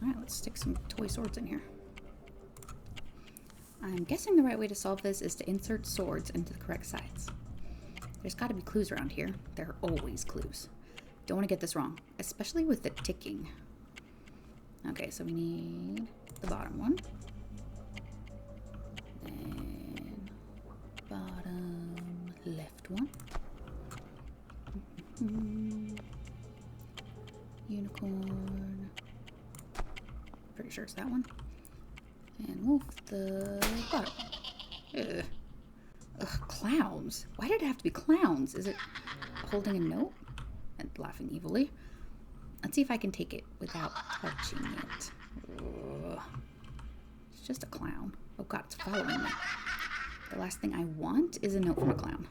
Alright, let's stick some toy swords in here. I'm guessing the right way to solve this is to insert swords into the correct sides. There's got to be clues around here. There are always clues. Don't want to get this wrong, especially with the ticking. Okay, so we need the bottom one. Then bottom left one. Unicorn. Pretty sure it's that one. And wolf, the bottom. Ugh. Ugh, clowns. Why did it have to be clowns? Is it holding a note and laughing evilly? Let's see if I can take it without touching it. Ugh. It's just a clown. Oh god, it's following me. The last thing I want is a note from a clown.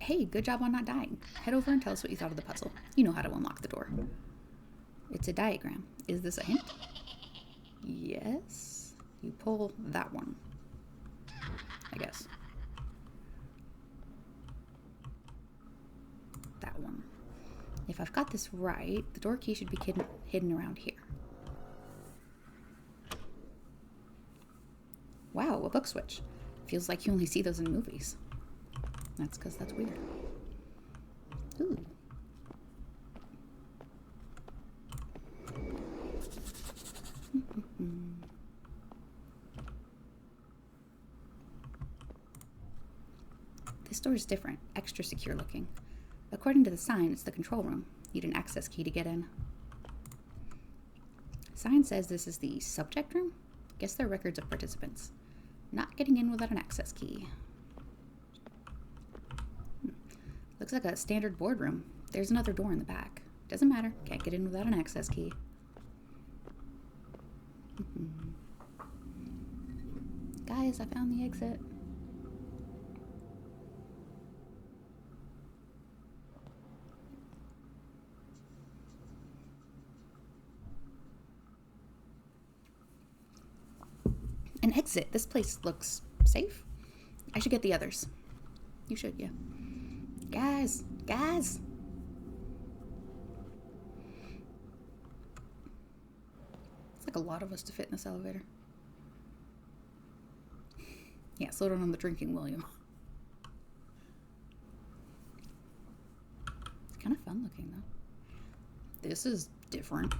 Hey, good job on not dying. Head over and tell us what you thought of the puzzle. You know how to unlock the door. It's a diagram. Is this a hint? Yes. You pull that one, I guess. That one. If I've got this right, the door key should be hidden around here. Wow, a book switch. Feels like you only see those in movies. That's because that's weird. Ooh. This door is different, extra secure looking. According to the sign, it's the control room. Need an access key to get in. Sign says this is the subject room. Guess they're records of participants. Not getting in without an access key. Looks like a standard boardroom. There's another door in the back. Doesn't matter. Can't get in without an access key. Guys, I found the exit. An exit. This place looks safe. I should get the others. You should, yeah. Guys. It's like a lot of us to fit in this elevator. Yeah, slow down on the drinking, William. It's kind of fun looking, though. This is different.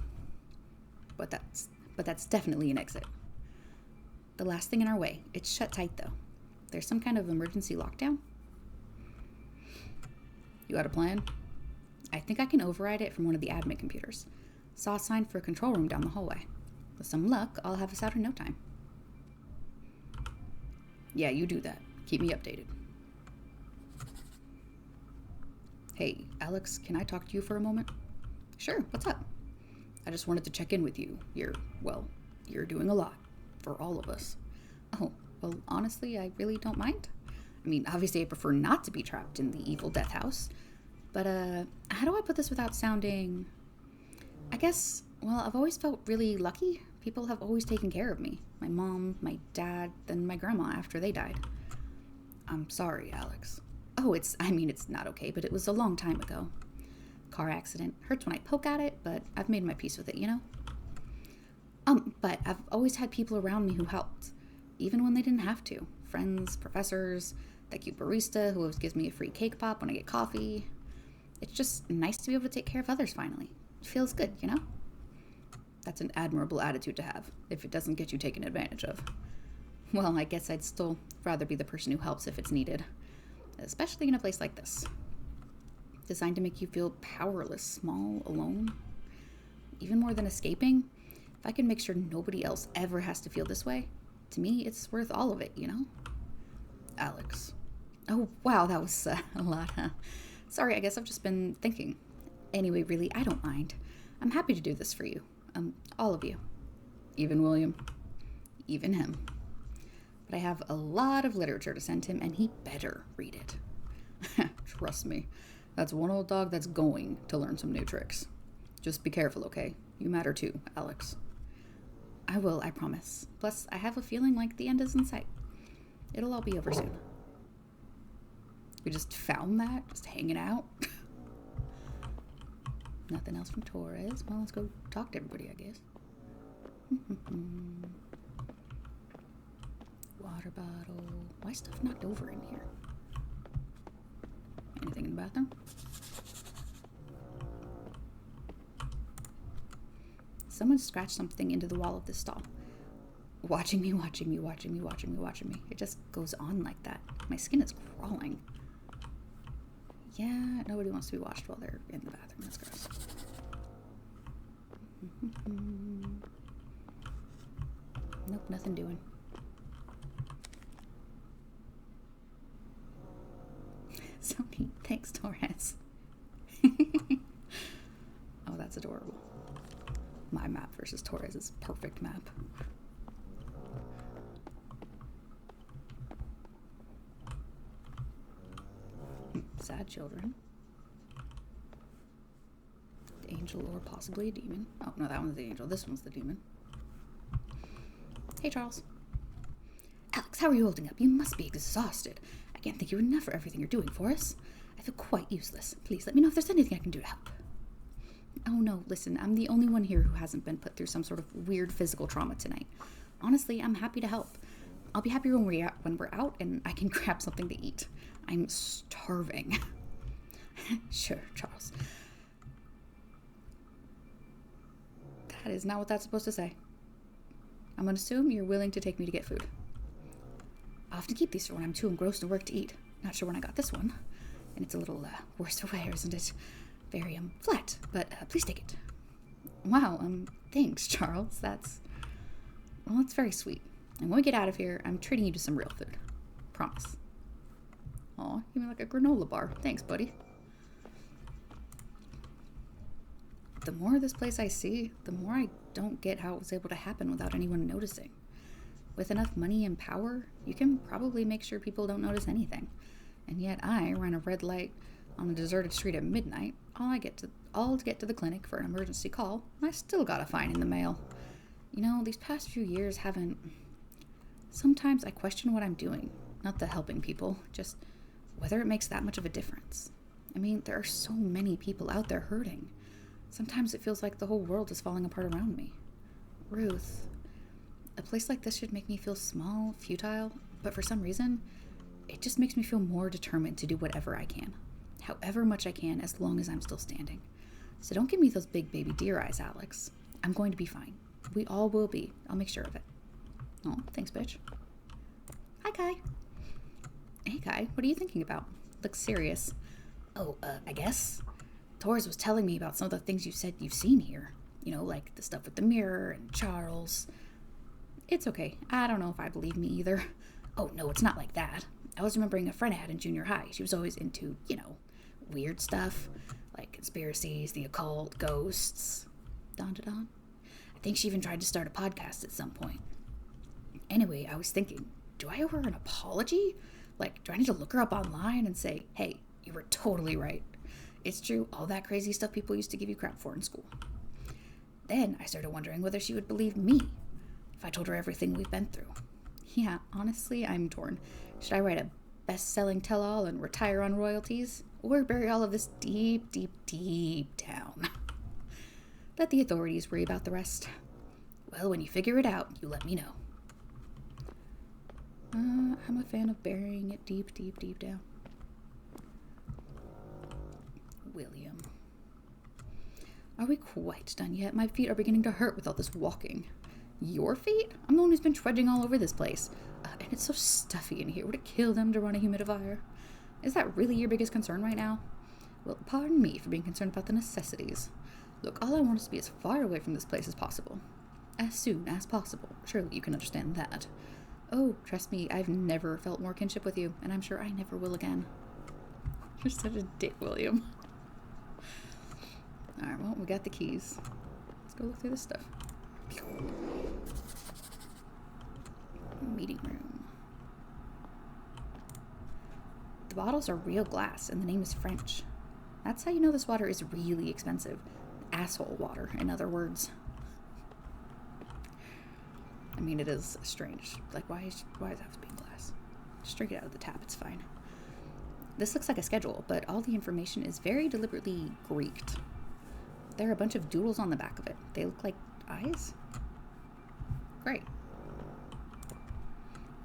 But that's definitely an exit. The last thing in our way. It's shut tight, though. There's some kind of emergency lockdown. You got a plan? I think I can override it from one of the admin computers. Saw a sign for a control room down the hallway. With some luck, I'll have us out in no time. Yeah, you do that. Keep me updated. Hey, Alex, can I talk to you for a moment? Sure, what's up? I just wanted to check in with you. You're doing a lot. For all of us. Oh, well, honestly, I really don't mind. I mean, obviously I prefer not to be trapped in the evil death house. But, how do I put this without sounding... I guess, well, I've always felt really lucky. People have always taken care of me. My mom, my dad, then my grandma after they died. I'm sorry, Alex. Oh, it's not okay, but it was a long time ago. Car accident. Hurts when I poke at it, but I've made my peace with it, you know? But I've always had people around me who helped, even when they didn't have to. Friends, professors, that cute barista who always gives me a free cake pop when I get coffee. It's just nice to be able to take care of others finally. It feels good, you know? That's an admirable attitude to have, if it doesn't get you taken advantage of. Well, I guess I'd still rather be the person who helps if it's needed, especially in a place like this. Designed to make you feel powerless, small, alone. Even more than escaping, if I can make sure nobody else ever has to feel this way, to me, it's worth all of it, you know? Alex. Oh, wow, that was a lot, huh? Sorry, I guess I've just been thinking. Anyway, really, I don't mind. I'm happy to do this for you. All of you. Even William. Even him. But I have a lot of literature to send him, and he better read it. Trust me, that's one old dog that's going to learn some new tricks. Just be careful, okay? You matter too, Alex. I will, I promise. Plus, I have a feeling like the end is in sight. It'll all be over soon. We just found that, just hanging out. Nothing else from Torres. Well, let's go talk to everybody, I guess. Water bottle. Why is stuff knocked over in here? Anything in the bathroom? Someone scratched something into the wall of this stall. Watching me. It just goes on like that. My skin is crawling. Yeah, nobody wants to be watched while they're in the bathroom. That's gross. Nope, nothing doing. So neat. Thanks, Torres. Oh, that's adorable. My map versus Torres's perfect map. Sad children. angel or possibly a demon. Oh, no, that one's the angel. This one's the demon. Hey, Charles. Alex, how are you holding up? You must be exhausted. I can't thank you enough for everything you're doing for us. I feel quite useless. Please let me know if there's anything I can do to help. Oh, no, listen, I'm the only one here who hasn't been put through some sort of weird physical trauma tonight. Honestly, I'm happy to help. I'll be happier when we're out and I can grab something to eat. I'm starving. Sure, Charles. That is not what that's supposed to say. I'm going to assume you're willing to take me to get food. I'll have to keep these for when I'm too engrossed in work to eat. Not sure when I got this one. And it's a little worse for wear, isn't it? Very flat, but please take it. Wow, thanks, Charles. That's very sweet. And when we get out of here, I'm treating you to some real food. Promise. Aw, you mean like a granola bar. Thanks, buddy. The more of this place I see, the more I don't get how it was able to happen without anyone noticing. With enough money and power, you can probably make sure people don't notice anything. And yet I run a red light on a deserted street at midnight, all to get to the clinic for an emergency call, and I still got a fine in the mail. You know, these past few years haven't... Sometimes I question what I'm doing, not the helping people, just whether it makes that much of a difference. I mean, there are so many people out there hurting. Sometimes it feels like the whole world is falling apart around me. Ruth, a place like this should make me feel small, futile, but for some reason, it just makes me feel more determined to do whatever I can. However much I can, as long as I'm still standing. So don't give me those big baby deer eyes, Alex. I'm going to be fine. We all will be. I'll make sure of it. Oh, thanks, bitch. Hi, Kai. Hey, Kai, what are you thinking about? Looks serious. Oh, I guess. Torres was telling me about some of the things you said you've seen here. You know, like the stuff with the mirror and Charles. It's okay. I don't know if I believe me either. Oh, no, it's not like that. I was remembering a friend I had in junior high. She was always into, weird stuff. Like conspiracies, the occult, ghosts. Don. I think she even tried to start a podcast at some point. Anyway, I was thinking, do I owe her an apology? Like, do I need to look her up online and say, hey, you were totally right. It's true, all that crazy stuff people used to give you crap for in school. Then I started wondering whether she would believe me if I told her everything we've been through. Yeah, honestly, I'm torn. Should I write a best-selling tell-all and retire on royalties? Or bury all of this deep, deep, deep down? Let the authorities worry about the rest. Well, when you figure it out, you let me know. I'm a fan of burying it deep, deep, deep down. William. Are we quite done yet? My feet are beginning to hurt with all this walking. Your feet? I'm the one who's been trudging all over this place. And it's so stuffy in here. Would it kill them to run a humidifier? Is that really your biggest concern right now? Well, pardon me for being concerned about the necessities. Look, all I want is to be as far away from this place as possible. As soon as possible. Surely you can understand that. Oh, trust me, I've never felt more kinship with you, and I'm sure I never will again. You're such a dick, William. Alright, well, we got the keys. Let's go look through this stuff. Meeting room. The bottles are real glass, and the name is French. That's how you know this water is really expensive. Asshole water, in other words. I mean, it is strange. Like, why does it have to be in glass? Just drink it out of the tap, it's fine. This looks like a schedule, but all the information is very deliberately Greeked. There are a bunch of doodles on the back of it. They look like eyes? Great.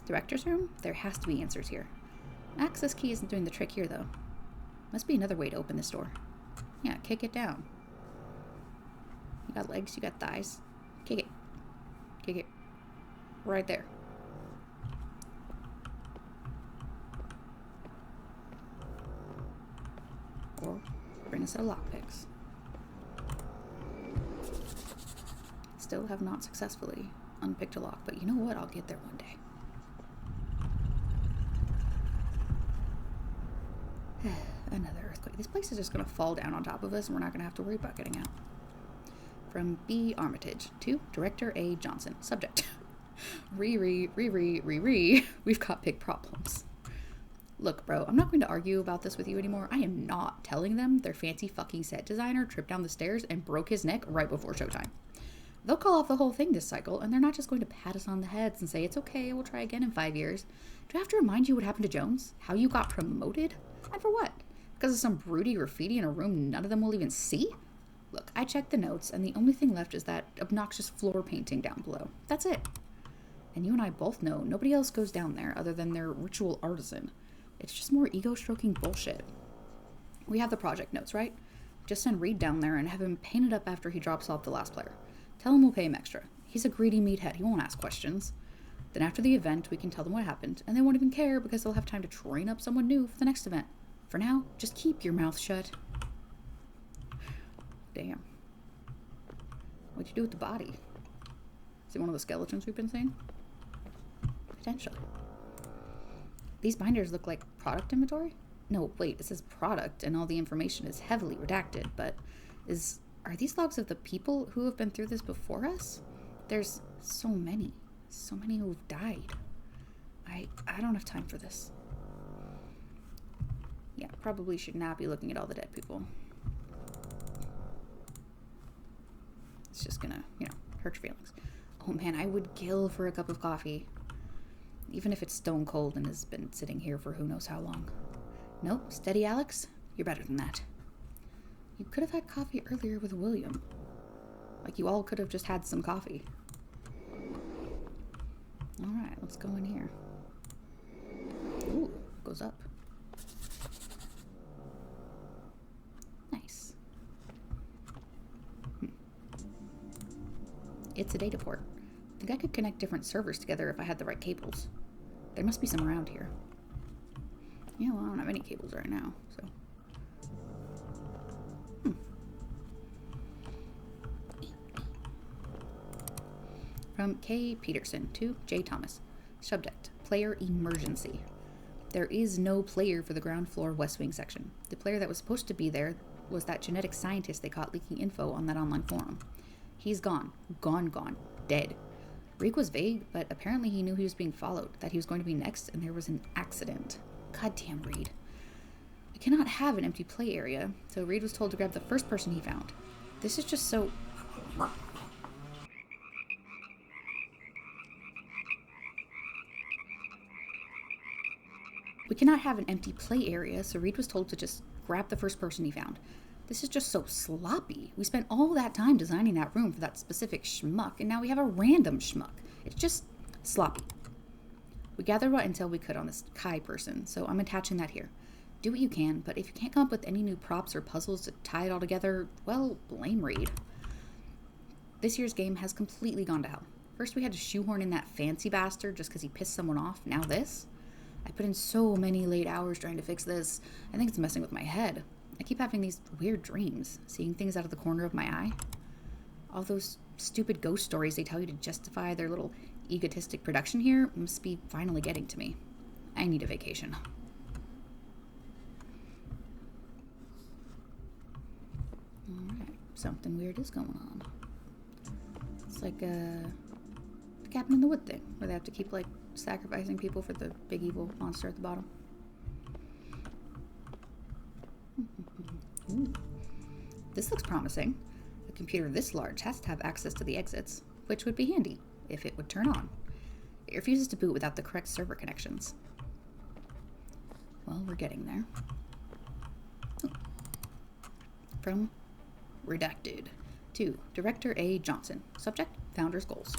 Director's room? There has to be answers here. Access key isn't doing the trick here, though. Must be another way to open this door. Yeah, kick it down. You got legs, you got thighs. Kick it. Kick it. Right there. Or bring a set of lockpicks. Still have not successfully unpicked a lock, but you know what? I'll get there one day. Another earthquake. This place is just going to fall down on top of us, and we're not going to have to worry about getting out. From B. Armitage to Director A. Johnson. Subject. We've got big problems. Look, bro, I'm not going to argue about this with you anymore. I am not telling them their fancy fucking set designer tripped down the stairs and broke his neck right before showtime. They'll call off the whole thing this cycle, and they're not just going to pat us on the heads and say, it's okay, we'll try again in 5 years. Do I have to remind you what happened to Jones? How you got promoted? And for what? Because of some broody graffiti in a room none of them will even see? Look, I checked the notes, and the only thing left is that obnoxious floor painting down below. That's it. And you and I both know nobody else goes down there other than their ritual artisan. It's just more ego-stroking bullshit. We have the project notes, right? Just send Reed down there and have him paint it up after he drops off the last player. Tell him we'll pay him extra. He's a greedy meathead. He won't ask questions. Then after the event, we can tell them what happened, and they won't even care because they'll have time to train up someone new for the next event. For now, just keep your mouth shut. Damn. What'd you do with the body? Is it one of the skeletons we've been seeing? Potentially. These binders look like product inventory? No, wait, it says product, and all the information is heavily redacted, but are these logs of the people who have been through this before us? There's so many who've died. I don't have time for this. Yeah, probably should not be looking at all the dead people. It's just gonna, hurt your feelings. Oh man, I would kill for a cup of coffee. Even if it's stone cold and has been sitting here for who knows how long. Nope, steady, Alex. You're better than that. You could have had coffee earlier with William. Like you all could have just had some coffee. Alright, let's go in here. Ooh, goes up. Nice. It's a data port. I think I could connect different servers together if I had the right cables. There must be some around here. Yeah, well, I don't have any cables right now, so. From K. Peterson to J. Thomas. Subject, player emergency. There is no player for the ground floor West Wing section. The player that was supposed to be there was that genetic scientist they caught leaking info on that online forum. He's gone. Gone. Dead. Reek was vague, but apparently he knew he was being followed, that he was going to be next, and there was an accident. Goddamn Reed. I cannot have an empty play area, so Reed was told to grab the first person he found. This is just so... We cannot have an empty play area, so Reed was told to just grab the first person he found. This is just so sloppy. We spent all that time designing that room for that specific schmuck, and now we have a random schmuck. It's just sloppy. We gathered what intel we could on this Kai person, so I'm attaching that here. Do what you can, but if you can't come up with any new props or puzzles to tie it all together, well, blame Reed. This year's game has completely gone to hell. First we had to shoehorn in that fancy bastard just because he pissed someone off. Now this? I put in so many late hours trying to fix this. I think it's messing with my head. I keep having these weird dreams, seeing things out of the corner of my eye. All those stupid ghost stories they tell you to justify their little egotistic production here must be finally getting to me. I need a vacation. Alright, something weird is going on. It's like the cabin in the wood thing, where they have to keep, sacrificing people for the big evil monster at the bottom. Ooh. This looks promising. A computer this large has to have access to the exits, which would be handy if it would turn on. It refuses to boot without the correct server connections. Well, we're getting there. Ooh. From Redacted to Director A. Johnson. Subject, Founder's Goals.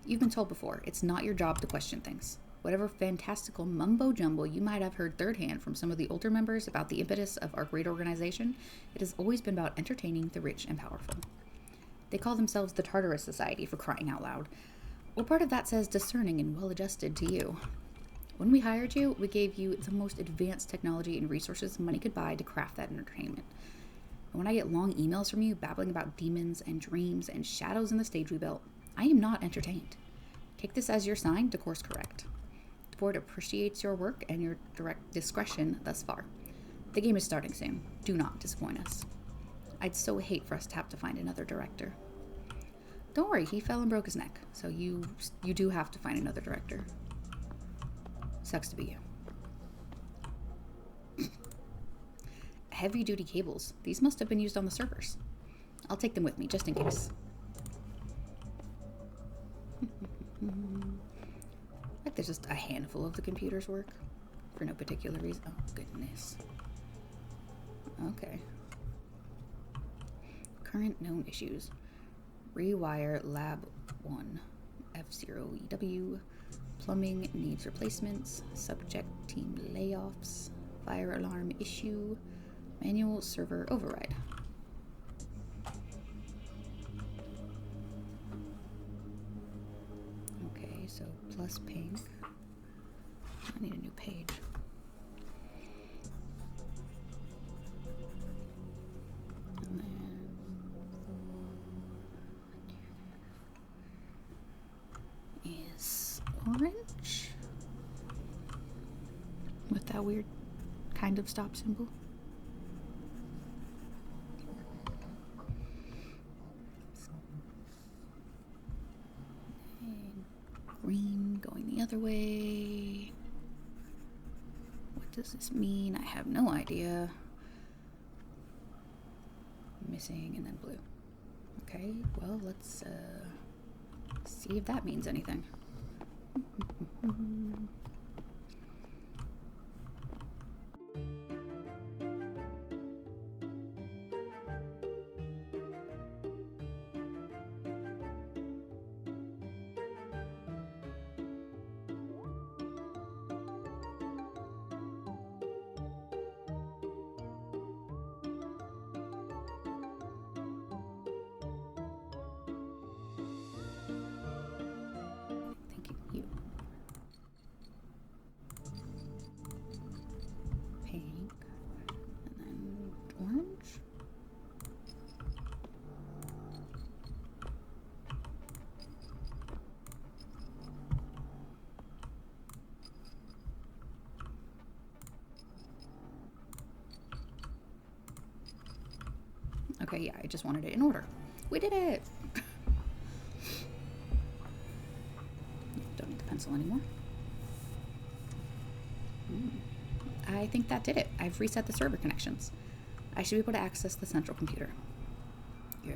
You've been told before, it's not your job to question things. Whatever fantastical mumbo-jumbo you might have heard third hand from some of the older members about the impetus of our great organization, it has always been about entertaining the rich and powerful. They call themselves the Tartarus Society, for crying out loud. What part of that says discerning and well-adjusted to you? When we hired you, we gave you the most advanced technology and resources money could buy to craft that entertainment. And when I get long emails from you babbling about demons and dreams and shadows in the stage we built, I am not entertained. Take this as your sign to course correct. The board appreciates your work and your direct discretion thus far. The game is starting soon. Do not disappoint us. I'd so hate for us to have to find another director. Don't worry, he fell and broke his neck, so you do have to find another director. Sucks to be you. Heavy-duty cables. These must have been used on the servers. I'll take them with me, just in case. Like there's just a handful of the computers work. For no particular reason. Oh, goodness. Okay. Current known issues. Rewire Lab 1. F0EW. Plumbing needs replacements. Subject team layoffs. Fire alarm issue. Manual server override. Okay, so plus pink. I need a new page. And then is orange with that weird kind of stop symbol. And green going the other way. What does this mean? I have no idea. Missing and then blue. Okay, well, let's see if that means anything. Okay, yeah, I just wanted it in order. We did it! Don't need the pencil anymore. I think that did it. I've reset the server connections. I should be able to access the central computer. Yeah.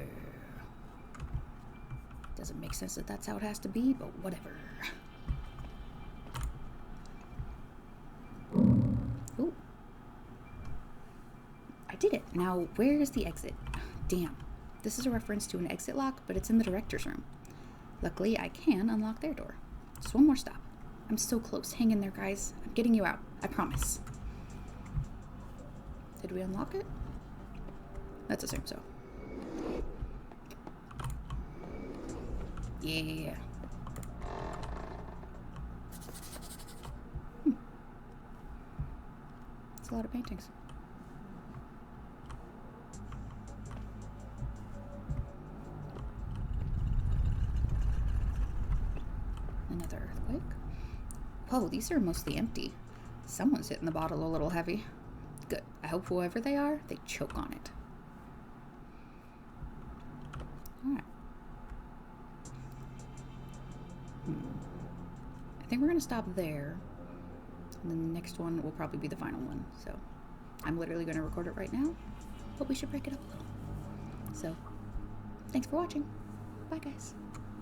Doesn't make sense that that's how it has to be, but whatever. Ooh. I did it. Now, where is the exit? Damn. This is a reference to an exit lock, but it's in the director's room. Luckily, I can unlock their door. Just one more stop. I'm so close. Hang in there, guys. I'm getting you out. I promise. Did we unlock it? Let's assume so. Yeah. It's a lot of paintings. Another earthquake. Whoa, these are mostly empty. Someone's hitting the bottle a little heavy. Good. I hope whoever they are, they choke on it. Alright. I think we're going to stop there. And then the next one will probably be the final one. So I'm literally going to record it right now. But we should break it up a little. So, thanks for watching. Bye, guys.